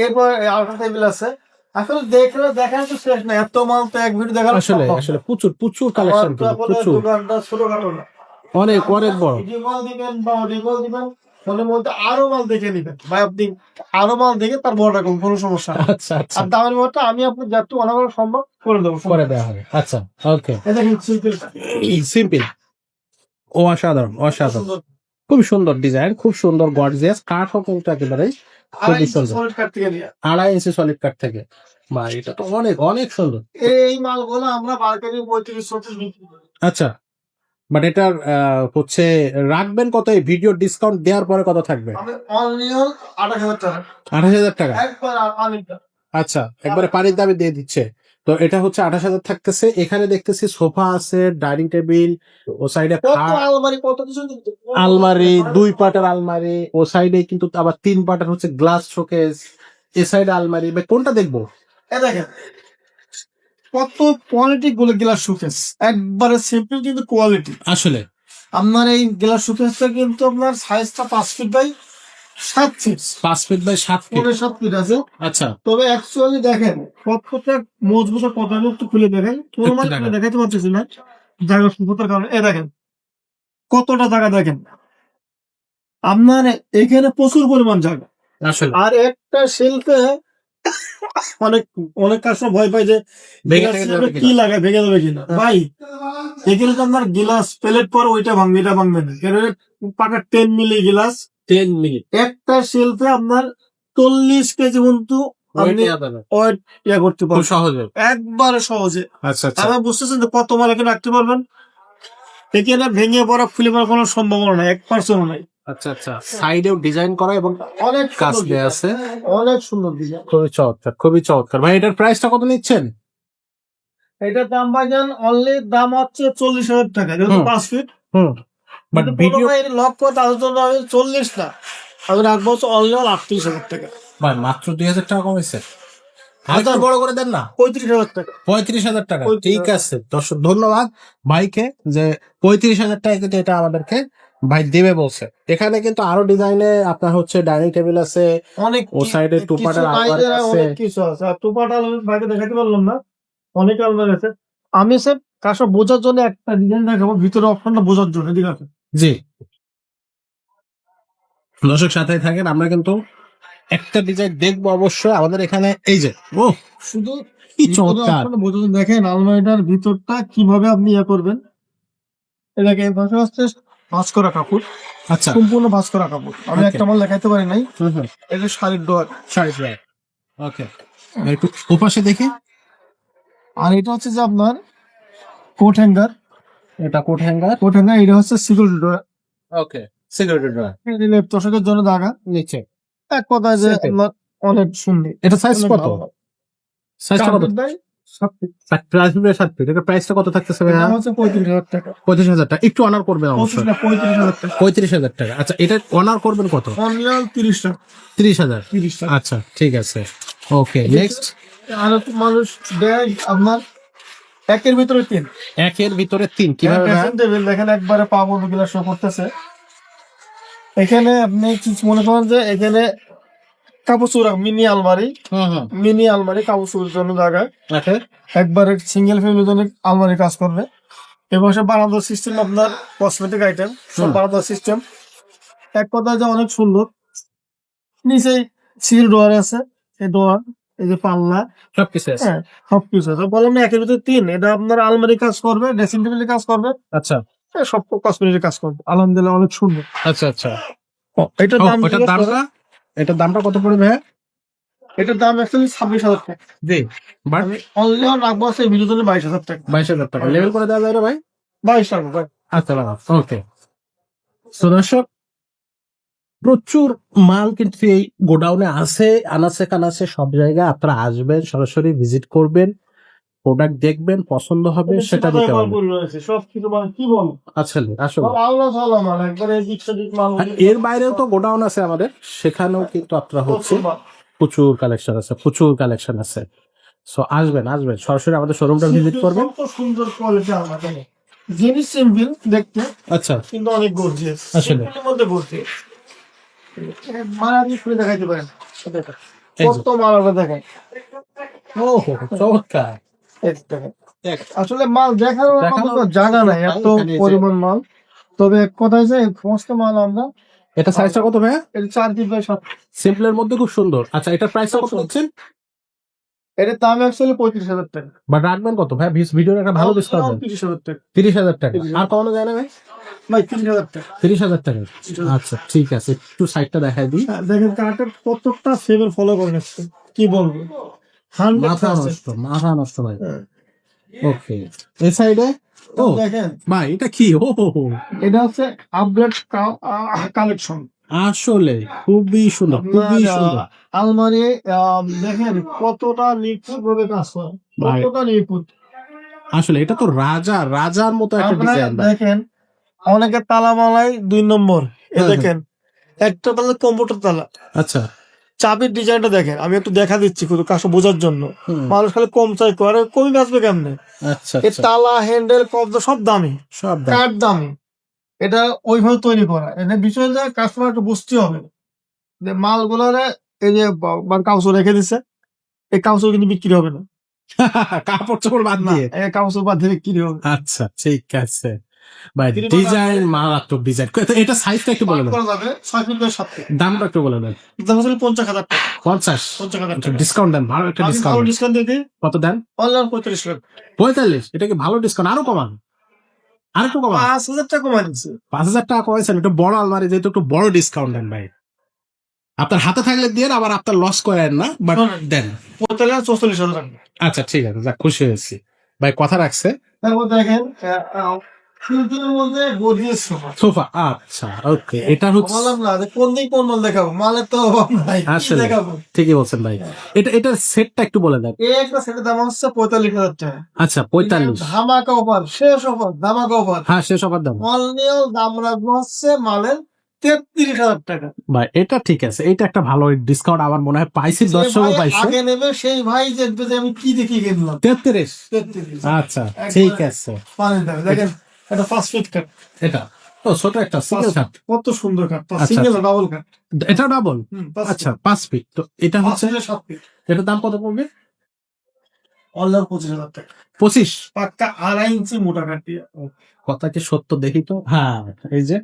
S1: এরপর আল্ট্রা টেবিল আছে। আসলে দেখলে দেখার তো শেষ নাই, এত মাল তো এক ভিডিও দেখানো
S2: আসলে
S1: সম্ভব না।
S2: আসলে প্রচুর প্রচুর
S1: আমার
S2: কালেকশন, কিন্তু
S1: আপনার
S2: প্রচুর,
S1: দোকানটা ছোটখাটো না।
S2: অনেক অনেক বড়।
S1: ভিডিও কল দিবেন বা অডিও কল দিবেন, ফোনের মধ্যে আরো মাল দেখে নিবেন ভাই, আপনি আরো মাল দেখে তারপর অর্ডার করুন, কোনো সমস্যা নেই।
S2: আচ্ছা আচ্ছা,
S1: আর দামের মধ্যে আমি আপনার যত অনাবার সম্ভব করে দেবো।
S2: করে দেওয়া হবে। আচ্ছা, ওকে।
S1: এটা কিন্তু সিম্পল,
S2: সিম্পল। ও অসাধারণ অসাধারণ, খুব সুন্দর ডিজাইন, খুব সুন্দর গর্জিয়াস, কাঠও কিন্তু একেবারেই খুবই সুন্দর।
S1: সলিড কাঠ থেকে নিয়ে
S2: 2.5 ইঞ্চি সলিড কাঠ থেকে। বা এটা তো অনেক অনেক সুন্দর।
S1: এই মালগুলো আমরা মার্কেটে 35-36 বিক্রি করি।
S2: আচ্ছা, বাট এটার হচ্ছে রাখবেন কত? এই ভিডিও ডিসকাউন্ট দেওয়ার পরে কত থাকবে?
S1: আমি অনলি 28,000 টাকা,
S2: 28,000 টাকা।
S1: একবার আনিটা।
S2: আচ্ছা, একবারে পানির দামে দিয়ে দিচ্ছে। তো এটা হচ্ছে 28,000 থাকতেছে। এখানে দেখতেছি সোফা আছে, ডাইনিং টেবিল, ও সাইডে
S1: কত আলমারি, কত কিছু কিন্তু।
S2: আলমারি, 2 পাটের আলমারি, ও সাইডে কিন্তু আবার 3 পাটের হচ্ছে গ্লাস শোকেস, এ সাইডে আলমারি। ভাই কোনটা দেখবো?
S1: এ দেখেন কত কোয়ালিটি গুলো গ্লাস শোকেস, একবারে সিম্পল কিন্তু কোয়ালিটি।
S2: আসলে
S1: আপনার এই গ্লাস শোকেসটা কিন্তু আপনার সাইজটা 5 feet by 7 feet,
S2: 5 feet by 7 feet.
S1: 7 feet আছে।
S2: আচ্ছা,
S1: তবে অ্যাকচুয়ালি দেখেন কতটা মজবুত, কত আমি একটু খুলে দেখেন, কোনো মানে
S2: দেখান।
S1: দেখাইতে পারতেছি না জায়গা সুবিধার কারণে। এ দেখেন কতটা জায়গা, দেখেন আপনার এখানে প্রচুর পরিমাণ জায়গা।
S2: আসলে
S1: আর একটা শেলফে অনেক অনেক কাস্টমার ভয় পায় যে
S2: ভেঙে
S1: glass
S2: টেঙে
S1: shelf
S2: যাবে
S1: এ
S2: কিনা?
S1: কি লাগায়, ভেঙে যাবে কিনা। ভাই এখানে তো আপনার গ্লাস প্লেট পর ওইটা ভাঙবে, এটা ভাঙবে না, এখানে পাকা 10 মিলি গ্লাস।
S2: 10 মিনিট
S1: একটা শেলফে আপনার 40 কেজি পর্যন্ত আপনি ওয়েট ইয়া করতে
S2: খুব
S1: পারবেন
S2: সহজে।
S1: একবারে সহজে।
S2: আচ্ছা আচ্ছা
S1: আমরা বুঝতেছেন যে কত মাল এখানে রাখতে পারবেন, এখানে ভেঙে পড়া খুলে পড়ার কোনো সম্ভাবনা নাই, 1% নাই।
S2: আচ্ছা আচ্ছা, সাইডেও ডিজাইন করা এবং
S1: অনেক
S2: কাজ
S1: সুন্দর
S2: দেয়া
S1: design,
S2: আছে।
S1: অনেক সুন্দর ডিজাইন।
S2: খুবই চমৎকার, খুবই চমৎকার। ভাই এটার প্রাইসটা কত নিচ্ছেন?
S1: এটার দাম ভাইজান অনলি দাম হচ্ছে 40,000 টাকা, যেহেতু
S2: হুম।
S1: 5 ফিট।
S2: হুম, বাট
S1: কিন্তু
S2: ভিডিও
S1: লক করে তাদের জন্য আমি 40 না, আমি রাখবো অনলি 38,000 টাকা,
S2: ভাই মাত্র 2,000 টাকা কমেছে।
S1: আচ্ছা।
S2: আরেকটু বড় করে দেন না।
S1: 35,000 টাকা।
S2: 35,000 টাকা।
S1: 35,000
S2: ঠিক আছে দর্শক, ধন্যবাদ ভাইকে যে 35,000 টাকা কিন্তু এটা আমাদেরকে ভাই দেবে বলছে। এখানে কিন্তু আরো ডিজাইনে আপনার হচ্ছে ডাইনিং টেবিল আছে,
S1: অনেক
S2: ও সাইডে 2 পাটের আলমারি আছে।
S1: অনেক কিছু আছে। আর টুপাটা আলমারি বাইরে দেখাতে পারলাম না, অনেক আলমারি আছে। আমি স্যার কাছে বোঝার জন্য একটা ডিজাইন দেখাবো, ভিতরে অপশনটা বোঝার জন্য, ঠিক আছে?
S2: জি, দর্শক সাথে থাকেন, আমরা কিন্তু একটা ডিজাইন দেখবো অবশ্যই। আমাদের এখানে এই যে ও
S1: শুধু
S2: কি
S1: ভিতরে
S2: চমৎকার।
S1: অপশনটা বোঝার জন্য দেখেন আলমারিটার ভিতরটা কিভাবে আপনি ইয়ে করবেন। এটাকে এই পাশে হচ্ছে ভাঁজ করা কাপড়,
S2: আচ্ছা,
S1: সম্পূর্ণ ভাঁজ করা কাপড়। আমি
S2: Okay.
S1: একটা মাল দেখাইতে পারি নাই,
S2: হুম হুম,
S1: এটা শাড়ির ডোয়ার।
S2: ওকে। একটু ওপাশে দেখি।
S1: আর এটা হচ্ছে যে আপনার কোট হ্যাঙ্গার,
S2: এটা কোট হ্যাঙ্গার।
S1: এটা হচ্ছে সিকিউরিটি ডোয়ার।
S2: ওকে, সিকিউরিটি ড্রয়ার
S1: তোষকের জন্য জায়গা,
S2: নিচে।
S1: এক কথায় যে
S2: Simple.
S1: আপনার অনেক সুন্দর।
S2: এটা সাইজ
S1: অনেক
S2: কত?
S1: ভালো।
S2: সাইজটা কত?
S1: কার্পেট দেয় 7 ফিট।
S2: Price 7 feet. এটা প্রাইসটা কত থাকতেছে ভাইয়া?
S1: দাম হচ্ছে 35,000 টাকা।
S2: 35,000 টাকা। একটু অনার করবেন
S1: 25
S2: অবশ্যই।
S1: না 35,000 টাকা।
S2: 35,000 টাকা। আচ্ছা, এটা অনার করবেন কত?
S1: অনলাইন 30 টাকা।
S2: 30,000।
S1: 30 টাকা।
S2: আচ্ছা, ঠিক আছে। ওকে, নেক্সট।
S1: আর তো মানুষ দেয় আপনার একের ভিতরে 3।
S2: একের ভিতরে 3 কিভাবে ভাইয়া?
S1: ড্রেসিং টেবিল দেখেন একবারে পাবো গুলা শো করতেছে। এখানে আপনি কি মনে করেন যে এখানে কাপড় চোরা মিনি আলমারি, কাপড় চোরার জন্য জায়গা,
S2: ওকে,
S1: একবারে সিঙ্গেল ফ্যামিলির জন্য আলমারি কাজ করবে। এবং সে বারান্দার সিস্টেম, আপনার কসমেটিক আইটেম সব বারান্দার সিস্টেম, এক কথা যে অনেক সুন্দর। নিচেই সিল ডোয়ার আছে, এই ডোয়ার এই যে পাল্লা,
S2: সবকিছু আছে।
S1: হ্যাঁ সবকিছু আছে। বললাম না একের ভিতরে তিন, এটা আপনার আলমারি কাজ করবে, ড্রেসিং টেবিলের কাজ করবে,
S2: আচ্ছা
S1: সব কসমেটিকের কাজ করবে, আলহামদুলিল্লাহ অনেক সুন্দর।
S2: আচ্ছা আচ্ছা।
S1: এটার
S2: ও,
S1: দাম
S2: ওটার দামটা, এটার দামটা কত পড়বে ভাইয়া?
S1: এটার দাম অ্যাকচুয়ালি 26,000 টাকা।
S2: জি, বাট
S1: আমি অনলি রাখবো আছে এই ভিডিওতে 22,000 টাকা।
S2: 22,000 টাকা লেভেল করে দেওয়া যায় না ভাই?
S1: 22 টাকা ভাই।
S2: আচ্ছা ওকে। তো দর্শক, প্রচুর মাল কিন্তু এই গোডাউনে আছে, আনাচে কানাচে সব জায়গায়। আপনারা আসবেন, সরাসরি ভিজিট করবেন, প্রোডাক্ট দেখবেন, পছন্দ হবে
S1: এটা
S2: সেটা
S1: ঠিকাদার
S2: নিতে
S1: মাল
S2: পারবেন।
S1: পড়ে রয়েছে, সবকিছু মানে কি বলবো,
S2: আসলে আসলে
S1: সব আল্লাহ তাআলা মাল, একবারে এদিক সেদিক মাল।
S2: আর এর বাইরেও তো গোডাউন আছে আমাদের, সেখানেও কিন্তু আপনারা হচ্ছে
S1: প্রচুর মাল।
S2: প্রচুর কালেকশন আছে, প্রচুর কালেকশন আছে। সো আসবেন সরাসরি আমাদের শোরুমটা ভিজিট করবেন।
S1: কত সুন্দর কোয়ালিটি আলমারি দেখেন। জিনিস সিম্পল দেখতে,
S2: আচ্ছা,
S1: কিন্তু অনেক গর্জিয়াস,
S2: আসলে।
S1: সিম্পলের মধ্যে গর্জিয়াস। মাল আপনি খুলে দেখাইতে পারেন, দেখেন
S2: এই যে।
S1: কত মাল আমরা দেখাই।
S2: ও হো, চমৎকার।
S1: এই যে দেখেন, আসলে মাল দেখানোর আমাদের
S2: দেখানোর
S1: তো জায়গা নাই,
S2: নাই,
S1: এত
S2: এখানে এই যে।
S1: পরিমাণ মাল। তবে এক কথায় যে সমস্ত মাল আমরা,
S2: এটা সাইজটা কত ভাইয়া?
S1: এটা 4 ফিট বাই 7।
S2: সিম্পলের মধ্যে খুব সুন্দর। আচ্ছা, এটার প্রাইসটা কত হচ্ছে?
S1: এটার দাম অ্যাকচুয়ালি 35,000 টাকা।
S2: বাট রাখবেন কত ভাই? ভিডিওর একটা ভালো ডিসকাউন্ট দেন।
S1: 30,000 টাকা
S2: 30,000 টাকা। আর কমানো যায় না ভাই?
S1: ভাই, 30,000 টাকা।
S2: 30,000 টাকা। আচ্ছা ঠিক আছে, একটু সাইডটা দেখাই দিই।
S1: হ্যাঁ, দেখেন কার্টের প্রত্যেকটা ফেভার ফলো করে নিচ্ছে, কি বলবো,
S2: মাথা
S1: 100%।
S2: নষ্ট, মাথা নষ্ট ভাই।
S1: হ্যাঁ,
S2: ওকে, এই সাইডে। ও
S1: দেখেন
S2: ভাই, এটা কি? ও হো হো।
S1: এটা হচ্ছে আপডেট কালেকশন।
S2: আসলে খুবই সুন্দর, খুবই সুন্দর
S1: আলমারি দেখেন কতটা নিখুঁত ভাবে কাজ করে,
S2: ভাই।
S1: কতটা নিখুঁত।
S2: আসলে এটা তো রাজার মতো একটা
S1: আপনারা
S2: ডিজাইন ভাই।
S1: দেখেন অনেকে তালা মালাই 2 নম্বর,
S2: হ্যাঁ,
S1: দেখেন একটা তালা কম্পিউটার তালা,
S2: আচ্ছা।
S1: চাবির ডিজাইনটা দেখেন, আমি একটু দেখা দিচ্ছি শুধু কাছে বোঝার জন্য।
S2: হুম,
S1: মানুষ খালি কম চাই করে, কমই বাঁচবে কেমনে?
S2: আচ্ছা
S1: এই
S2: আচ্ছা,
S1: তালা, হ্যান্ডেল, কবজা সব দামি,
S2: সব দাম।
S1: কাঠ দামি। এটা ওইভাবে তৈরি করা, এটা বিষয় যে কাস্টমার একটু বুঝতে হবে যে মালগুলারে এই যে কাউসো রেখে দিছে, এই কাউসো কিন্তু বিক্রি হবে না।
S2: কাপড় চোপড় বাদ
S1: না,
S2: দিয়ে।
S1: এই কাউসো বাদ দিয়ে বিক্রি হবে।
S2: আচ্ছা ঠিক আছে ভাই,
S1: তিরিশ
S2: ডিজাইন
S1: টাকা
S2: মারাত্মক ডিজাইন। এটা সাইজটা একটু বলে
S1: পাক
S2: দেন,
S1: করা যাবে 6 ফিট বাই 7 ফিট।
S2: দামটা একটু বলে দেন।
S1: দাম হচ্ছে 50,000 টাকা।
S2: 50।
S1: 50,000 টাকা।
S2: ডিসকাউন্ট দেন, ভালো একটা
S1: আমি ভালো
S2: ডিসকাউন্ট।
S1: ডিসকাউন্ট দিয়ে দিই,
S2: কত দেন?
S1: অনলাইন 35 টাকা।
S2: 45? এটা কি ভালো ডিসকাউন্ট? আরো কমান, আর একটু কমান।
S1: 5,000 টাকা কমাই দিচ্ছে।
S2: 5,000 টাকা কমাইছেন, একটু বড় আলমারি যেহেতু একটু বড় ডিসকাউন্ট দেন ভাই। আপনার হাতে থাকলে দিয়ে, আবার আপনার লস করেন না, বাট
S1: শোনেন,
S2: দেন।
S1: 45,000 টাকা।
S2: আচ্ছা ঠিক আছে, যাক খুশি হয়েছি ভাই, কথা রাখছে।
S1: তারপর দেখেন ফিল্টারের মধ্যে গর্জিয়াস সোফা।
S2: সোফা, আচ্ছা ওকে। এটা হচ্ছে
S1: বললাম না যে কোন দিক কোন মাল দেখাবো, মালের তো অভাব নাই, কি
S2: আসলে
S1: দেখাবো।
S2: ঠিকই বলছেন ভাই। এটার সেটটা একটু বলে দেন।
S1: এই একটা সেটের দাম হচ্ছে 45,000 টাকা।
S2: আচ্ছা 45।
S1: ধামাকা অফার, শেষ অফার, ধামাকা অফার।
S2: হ্যাঁ, শেষ অফার দাম
S1: অনলিও দাম রাখবো হচ্ছে মালের 33,000 টাকা।
S2: ভাই। এটা ঠিক আছে, এটা একটা ভালো ডিসকাউন্ট আমার মনে হয় পাইছি,
S1: যে
S2: দর্শকও
S1: ভাই
S2: পাইছে।
S1: আগে নেবে সেই ভাই দেখবে যে আমি কি দেখি কিনলাম।
S2: 33।
S1: 33
S2: আচ্ছা ঠিক আছে।
S1: পানির দাম দেখেন, এটা 5 ফিট কাট,
S2: এটা ও ছোট একটা সিঙ্গেল কাট।
S1: কত সুন্দর কাট,
S2: আচ্ছা,
S1: সিঙ্গেল
S2: আচ্ছা।
S1: ডাবল কাট।
S2: এটা ডাবল।
S1: 5
S2: আচ্ছা 5 ফিট। তো এটা হচ্ছে,
S1: 7 ফিট।
S2: এটার দাম কত পড়বে?
S1: অনলাইন 25,000 টাকা।
S2: 25।
S1: পাক্কা 2.5 ইঞ্চি মোটা কাট দিয়ে।
S2: কথা কি সত্য দেখি তো। হ্যাঁ, এই যে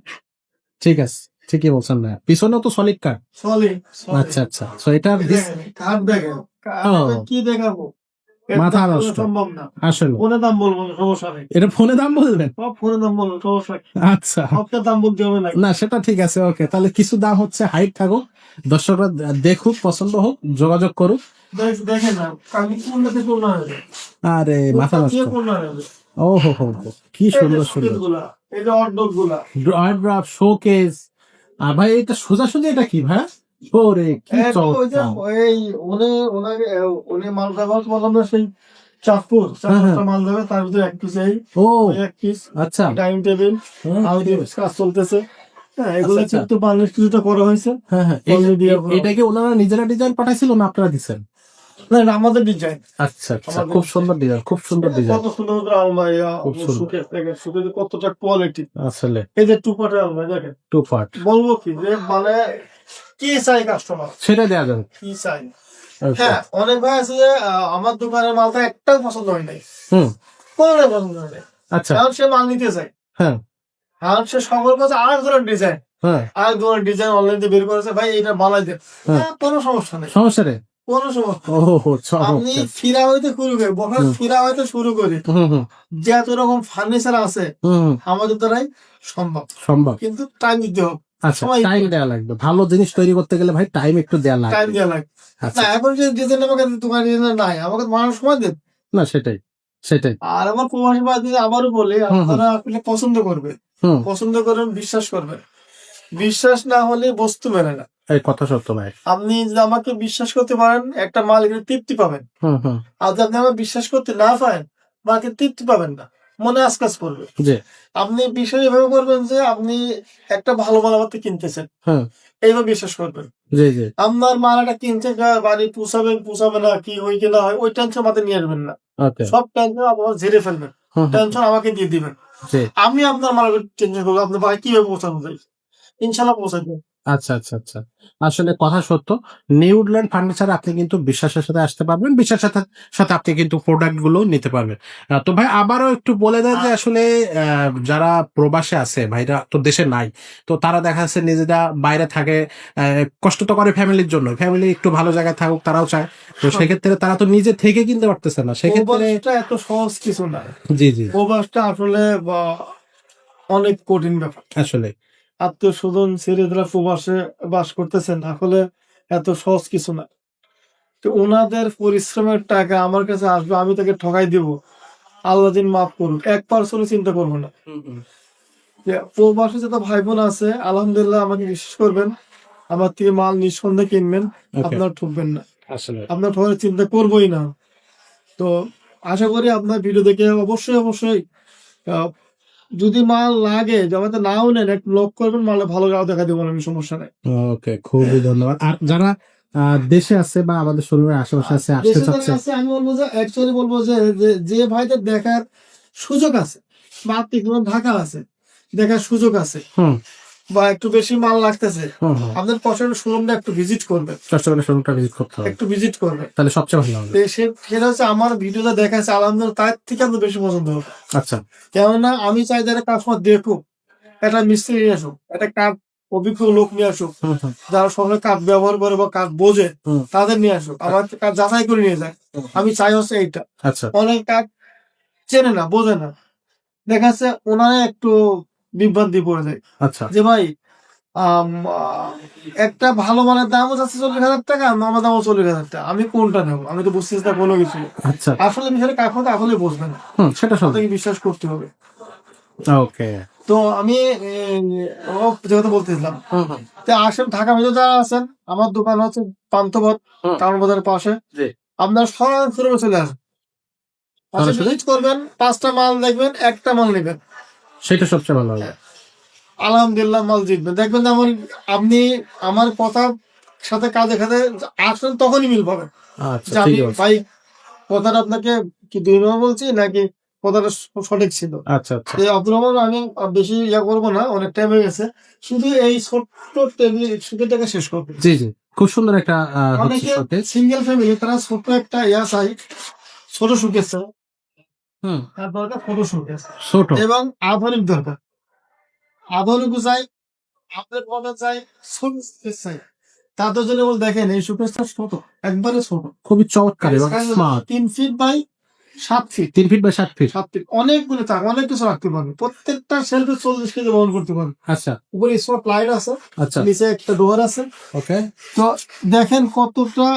S2: ঠিক আছে, ঠিকই বলছেন না, পিছনেও তো সলিড কাট।
S1: সলিড।
S2: আচ্ছা আচ্ছা, সো এটার
S1: কাট দেখেন, কি দেখাবো, এর
S2: মাথা
S1: দাম বলা
S2: নষ্ট
S1: সম্ভব না।
S2: আসলে।
S1: ফোনে দাম বলবো না, সমস্যা নেই।
S2: এটা ফোনে দাম বলবেন?
S1: সব ফোনে দাম বলবো, সমস্যা নেই।
S2: আচ্ছা
S1: সবটা দাম বলতে হবে না।
S2: না, সেটা ঠিক আছে, ওকে। তাহলে কিছু দাম হচ্ছে হাইট থাকুক, দর্শকরা দেখুক, পছন্দ হোক, যোগাযোগ করুক।
S1: দেখেন না, আমি কোনটাতে কোন হয়ে যায়,
S2: আরে মাথা নষ্ট।
S1: কোন হয়ে যায়।
S2: ও হো হো হো, কি সুন্দর সুন্দর
S1: গুলা, এই যে অর্ডক গুলা,
S2: ড্রপ শোকেস। আর ভাই এটা সোজাসুজি, এটা কি ভাই? ওরে কি
S1: এটা ওই যে
S2: চমৎকার।
S1: এই উনি মাল ব্যবহার করলাম না, সেই চাঁদপুর মাল দেবে, তার ভিতরে এক পিস, এই
S2: ও
S1: এক পিস
S2: আচ্ছা।
S1: ডাইনিং টেবিল, আর কাজ চলতেছে। হ্যাঁ, এগুলো
S2: আচ্ছা,
S1: কিন্তু বাংলাদেশ কিছুটা করা হয়েছে।
S2: হ্যাঁ হ্যাঁ, এটা কি ওনারা নিজেরা ডিজাইন পাঠাইছিল না আপনারা দিচ্ছেন?
S1: না, এটা আমাদের ডিজাইন।
S2: আচ্ছা আচ্ছা, খুব সুন্দর ডিজাইন, খুব সুন্দর ডিজাইন।
S1: কত সুন্দর করে আলমারি,
S2: খুব সুন্দর।
S1: সুকেস দেখেন, সুকেস কতটা কোয়ালিটি।
S2: আসলে
S1: এই যে 2 পার্টের আলমারি দেখেন,
S2: 2 পার্ট।
S1: বলবো কি যে মানে কি চাই কাস্টমার,
S2: সেটা দেওয়া যাবে।
S1: কি চাই।
S2: Okay.
S1: হ্যাঁ, অনেক ভাই আছে যে আমার দোকানের মালটা একটাও পছন্দ হয় নাই,
S2: হুম,
S1: কোনটাই পছন্দ হয় নাই,
S2: আচ্ছা,
S1: কারণ সে মাল নিতে চায়,
S2: হ্যাঁ
S1: কারণ সে সকল কাছে আর ধরনের ডিজাইন,
S2: হ্যাঁ,
S1: আর ধরনের ডিজাইন অনলাইনে বের করেছে, ভাই এটা বানাই দেন,
S2: হ্যাঁ।
S1: হ্যাঁ, কোনো সমস্যা নেই।
S2: সমস্যা নেই।
S1: কোনো সমস্যা
S2: ও
S1: নেই। আপনি
S2: চমৎকার।
S1: ফিরা হইতে শুরু করে বসার
S2: হুম
S1: ফিরা হইতে শুরু করে
S2: হুম হুম
S1: যত রকম ফার্নিচার আছে
S2: হুম,
S1: আমাদের দ্বারাই সম্ভব,
S2: সম্ভব।
S1: কিন্তু টাইম দিতে হবে,
S2: আচ্ছা,
S1: সময়
S2: টাইম দেওয়া লাগবে। ভালো জিনিস তৈরি করতে গেলে ভাই টাইম একটু দেওয়া
S1: টাইম
S2: লাগবে।
S1: দেওয়া লাগে। না
S2: আচ্ছা,
S1: এখন যে ডিজাইন আমাকে তোমার ডিজাইন নাই, আমাকে মানুষ সময় দেন।
S2: না সেটাই, সেটাই।
S1: আর আমার প্রবাসী বাদ আবারও বলি,
S2: হুম হুম
S1: আপনারা আসলে পছন্দ করবে,
S2: হুম,
S1: পছন্দ করেন, বিশ্বাস করবেন। বিশ্বাস না হলে বস্তু মেলে না।
S2: এই কথা সত্য ভাই।
S1: আপনি যদি আমাকে বিশ্বাস করতে পারেন, একটা মালিকের তৃপ্তি পাবেন।
S2: হুম হুম,
S1: আর যদি আপনি আমার বিশ্বাস করতে না পারেন, মালিকের তৃপ্তি পাবেন না, মনে আজকাজ করবে।
S2: জি,
S1: আপনি বিষয় এভাবে করবেন যে আপনি একটা ভালো মাল আমার থেকে কিনতেছেন,
S2: হুম,
S1: এইভাবে বিশ্বাস করবেন।
S2: জি জি,
S1: আপনার মালাটা কিনছে বাড়ি পুষাবেন পুষাবে না, কি হয় কি না হয়, ওই টেনশন মাথায় নিয়ে আসবেন না।
S2: ওকে,
S1: সব টেনশন আপনার ঝেড়ে ফেলবেন,
S2: হুম হুম,
S1: টেনশন আমাকে দিয়ে দিবেন।
S2: জি,
S1: আমি আপনার মালাকে টেনশন করবো, আপনার বাড়ি কিভাবে পৌঁছানো যায়, ইনশাল্লাহ পৌঁছাবেন।
S2: আচ্ছা আচ্ছা আচ্ছা। আসলে কথা সত্য। নিউডল্যান্ড ফার্নিচার আপনি কিন্তু বিশ্বাসের সাথে আসতে পারবেন, বিশ্বাসের সাথে সাথে আপনি কিন্তু প্রোডাক্ট গুলো নিতে পারবেন। তো ভাই আবারও একটু বলে দেন যে আসলে যারা প্রবাসে আছে, ভাইরা তো দেশে নাই, তো তারা দেখা যাচ্ছে নিজেরা বাইরে থাকে, কষ্ট তো করে ফ্যামিলির জন্য, ফ্যামিলি একটু ভালো জায়গায় থাকুক তারাও চায়। তো সেক্ষেত্রে তারা তো নিজে থেকে কিনতে পারতেছে না, সেক্ষেত্রে
S1: প্রবাসটা এত সহজ কিছু না।
S2: জি জি,
S1: প্রবাসটা আসলে অনেক কঠিন ব্যাপার।
S2: আসলে
S1: আত্মীয় স্বজন ছেড়ে যারা প্রবাসে বাস করতেছেন, আসলে এত সহজ কিছু না। তো ওনাদের পরিশ্রমের টাকা আমার কাছে আসবে, আমি তাকে ঠকাই দিব, আল্লাহ দিন মাফ করুক, 1% চিন্তা করবো না।
S2: হুম, হুম,
S1: যে প্রবাসে যত ভাই বোন আছে, আলহামদুলিল্লাহ, আমাকে বিশ্বাস করবেন, আমার থেকে মাল নিঃসন্দেহে কিনবেন,
S2: ওকে,
S1: আপনার ঠকবেন না,
S2: আসলে
S1: আপনার ঠকার চিন্তা করবোই না। তো আশা করি আপনার ভিডিও দেখে অবশ্যই অবশ্যই আহ, যদি মাল লাগে, জমাতে নাও নেন, একটু লক করবেন, মালে ভালো গাও দেখা দেবো, আমি সমস্যা নাই।
S2: ওকে, খুবই ধন্যবাদ। আর যারা দেশে আছে বা আমাদের শরীরের আশেপাশে
S1: আর
S2: আছে, আসতে
S1: দেশে যারা
S2: চাচ্ছে,
S1: আছে, আমি বলবো যে অ্যাকচুয়ালি বলবো যে যে ভাইদের দেখার সুযোগ আছে, বা আত্মীয় ঢাকা আছে, দেখার সুযোগ আছে,
S2: হুম
S1: বা একটু বেশি মাল লাগতেছে,
S2: হুম হুম,
S1: আপনার পছন্দের শোরুমটা একটু ভিজিট করবেন,
S2: চট্টগ্রামের শোরুমটা ভিজিট করতে হবে,
S1: একটু ভিজিট করবেন।
S2: তাহলে সবচেয়ে ভালো হবে।
S1: তো সেটা হচ্ছে আমার ভিডিওটা দেখাচ্ছে, আলহামদুলিল্লাহ, তার থেকে আপনার বেশি পছন্দ হবে।
S2: আচ্ছা,
S1: কেননা আমি চাই যারা কাস্টমার দেখুক, একটা মিস্ত্রি নিয়ে আসুক, একটা কাঠ অভিজ্ঞ লোক নিয়ে আসুক,
S2: হুম হুম
S1: যারা সবসময় কাঠ ব্যবহার করে বা কাঠ বোঝে,
S2: হুম
S1: তাদের নিয়ে আসুক, আমার কাঠ যাচাই করে নিয়ে যায়।
S2: হুম,
S1: আমি চাই হচ্ছে এইটা।
S2: আচ্ছা
S1: অনেক কাঠ চেনে না, বোঝে না, দেখা যাচ্ছে ওনারা একটু বিভ্রান্তি পড়ে যায়
S2: আচ্ছা,
S1: যে ভাই, আম, আহ, একটা ভালো মানের দামও যাচ্ছে 40,000 টাকা, নর্মাল দামও 40,000 টাকা, আমি কোনটা নেবো, আমি তো বুঝতেছি না কোনো কিছু।
S2: আচ্ছা,
S1: আসলে বিষয়টা কাঠ হতে আসলে বুঝবে না,
S2: হুম, সেটা সব
S1: আপনাকে বিশ্বাস করতে হবে।
S2: ওকে,
S1: তো আমি যেহেতু বলতেছিলাম,
S2: হুম হুম
S1: তো আসেন, ঢাকা ভিতরে যারা আছেন, আমার দোকান হচ্ছে পান্থপথ,
S2: হুম,
S1: টাউন বাজারের পাশে।
S2: জি,
S1: আপনার সরাসরি চলে আসেন, পাশে
S2: সরাসরি
S1: ভিজিট করবেন, 5টা মাল দেখবেন, একটা মাল নেবেন,
S2: সেটা সবচেয়ে ভালো হবে।
S1: আলহামদুলিল্লাহ মাল জিতবেন। দেখবেন যেমন আপনি আমার কথার সাথে কাজে খাতে আসেন, তখনই মিল পাবেন
S2: আচ্ছা,
S1: যে
S2: ঠিক
S1: আমি
S2: আছে,
S1: ভাই কথাটা আপনাকে কি 2 নম্বর বলছি নাকি কথাটা সঠিক ছিল।
S2: আচ্ছা আচ্ছা,
S1: এই আব্দুর রহমান, আমি বেশি করবো না, অনেক টাইম হয়ে গেছে, শুধু এই ছোট্ট টেবিল সুখেটাকে শেষ করবো।
S2: জি জি, খুব সুন্দর একটা হচ্ছে
S1: অনেকে
S2: শোকেস।
S1: সিঙ্গেল ফ্যামিলি, তারা ছোট্ট একটা চাই, ছোট সুকেস চাই,
S2: হুম,
S1: তার দরকার ছোট সুকেস,
S2: ছোট,
S1: এবং আধুনিক দরকার, আধুনিক চাই, আপনার কথা চাই, ছোট সুকেস চাই। তাদের জন্য বল, দেখেন এই সুকেসটা ছোট, একবারে ছোট,
S2: খুবই চমৎকার এবং smart.
S1: 3 feet by 7 feet,
S2: 3 feet by 7 feet,
S1: 7 feet, অনেকগুলো চাক, অনেক কিছু রাখতে পারবেন, প্রত্যেকটা শেলফে 40 কেজি বহন করতে পারবেন।
S2: আচ্ছা
S1: উপরে স্পট লাইট আছে,
S2: আচ্ছা,
S1: নিচে একটা ডোর আছে।
S2: ওকে
S1: তো দেখেন কতটা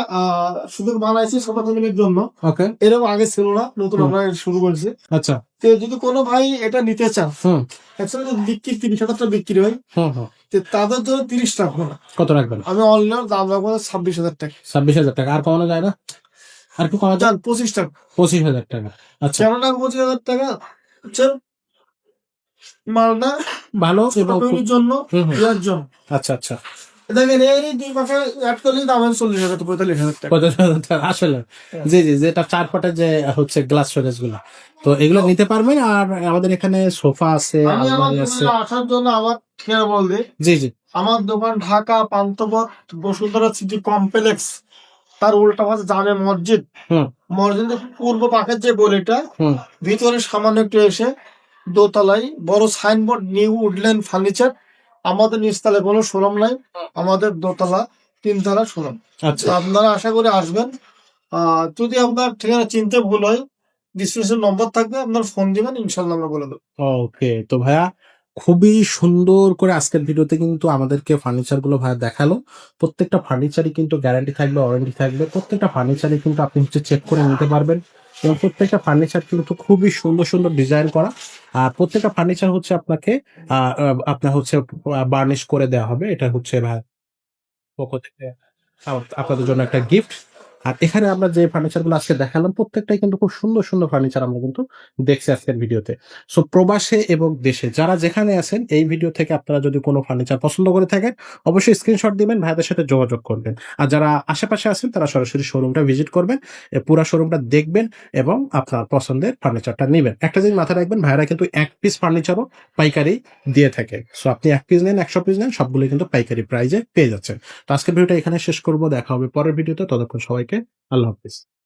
S1: সুযোগ বানাইছি ছোট ফ্যামিলির জন্য,
S2: ওকে,
S1: এরকম আগে ছিল না, নতুন
S2: হুম,
S1: আমরা শুরু করেছি।
S2: আচ্ছা,
S1: তো যদি কোনো ভাই এটা নিতে চান,
S2: হুম
S1: অ্যাকচুয়ালি যদি বিক্রি 30,000 টাকা বিক্রি হয়,
S2: হুম হুম,
S1: তো তাদের জন্য 30 রাখবো না,
S2: কত রাখবেন?
S1: আমি অনলাইন দাম রাখবো 26,000 টাকা।
S2: 26,000 টাকা, আর কমানো যায় না? আর একটু কমা যায়?
S1: যান 25 টাকা।
S2: 25,000 টাকা, আচ্ছা,
S1: কেন টাকা 25,000 টাকা? হচ্ছেন মালটা
S2: ভালো
S1: ছোট
S2: এবং খুব,
S1: ফ্যামিলির জন্য,
S2: হুম হুম,
S1: ইয়ার জন্য।
S2: আচ্ছা আচ্ছা,
S1: দেখেন এই 2 পাশে অ্যাড করলে দাম হয় 40,000 থেকে 45,000 টাকা।
S2: 50,000 টাকা, আসলে জি জি, যেটা 4 ফুটের যে হচ্ছে গ্লাস শোকেস গুলা, তো এগুলো নিতে পারবেন। আর আমাদের এখানে সোফা আছে,
S1: আমি আমার
S2: আলমারি আছে,
S1: দোকানে আসার জন্য আমার খেয়াল বলতে,
S2: জি জি,
S1: আমার দোকান ঢাকা পান্থপথ বসুন্ধরা সিটি কমপ্লেক্স, তার উল্টা পাশে জামে মসজিদ,
S2: হুম
S1: মসজিদের পূর্ব পাশের যে গলিটা,
S2: হুম,
S1: ভিতরে সামান্য একটু এসে দোতলায় বড় সাইনবোর্ড, নিউ উডল্যান্ড ফার্নিচার। আমাদের নিচতলায় কোনো শোরুম নাই, আমাদের দোতলা তিনতলা শোরুম।
S2: আচ্ছা
S1: তো আপনারা আশা করে আসবেন। যদি আপনার ঠিকানা চিনতে ভুল হয়, ডিসক্রিপশন নম্বর থাকবে, আপনার ফোন দিবেন, ইনশাল্লাহ আমরা বলে দেবো।
S2: ওকে, তো ভাইয়া খুবই সুন্দর করে আজকের ভিডিওতে কিন্তু আমাদেরকে ফার্নিচার গুলো ভাইয়া দেখালো। প্রত্যেকটা ফার্নিচারই কিন্তু গ্যারান্টি থাকবে, ওয়ারেন্টি থাকবে। প্রত্যেকটা ফার্নিচারই কিন্তু আপনি হচ্ছে চেক করে নিতে পারবেন, এবং প্রত্যেকটা ফার্নিচার কিন্তু খুবই সুন্দর সুন্দর ডিজাইন করা। আর প্রত্যেকটা ফার্নিচার হচ্ছে আপনাকে আপনার হচ্ছে বার্নিশ করে দেওয়া হবে। এটা হচ্ছে ভাই পক্ষ থেকে আপনাদের জন্য একটা গিফট। আর এখানে আমরা যে ফার্নিচার গুলো আজকে দেখালাম প্রত্যেকটাই কিন্তু খুব সুন্দর সুন্দর ফার্নিচার আমরা কিন্তু দেখছি আজকের ভিডিওতে। সো প্রবাসে এবং দেশে যারা যেখানে আছেন, এই ভিডিও থেকে আপনারা যদি কোনো ফার্নিচার পছন্দ করে থাকেন, অবশ্যই স্ক্রিনশট দিবেন, ভাইদের সাথে যোগাযোগ করবেন। আর যারা আশেপাশে আছেন তারা সরাসরি শোরুমটা ভিজিট করবেন, পুরো শোরুমটা দেখবেন এবং আপনার পছন্দের ফার্নিচারটা নেবেন। একটা জিনিস মাথায় রাখবেন, ভাইরা কিন্তু এক পিস ফার্নিচারও পাইকারি দিয়ে থাকে। সো আপনি এক পিস নেন, 100 পিস নেন, সবগুলো কিন্তু পাইকারি প্রাইজে পেয়ে যাচ্ছেন। তো আজকের ভিডিওটা এখানে শেষ করব, দেখা হবে পরের ভিডিওতে। ততক্ষণ সবাইকে আল্লাহ হাফিজ।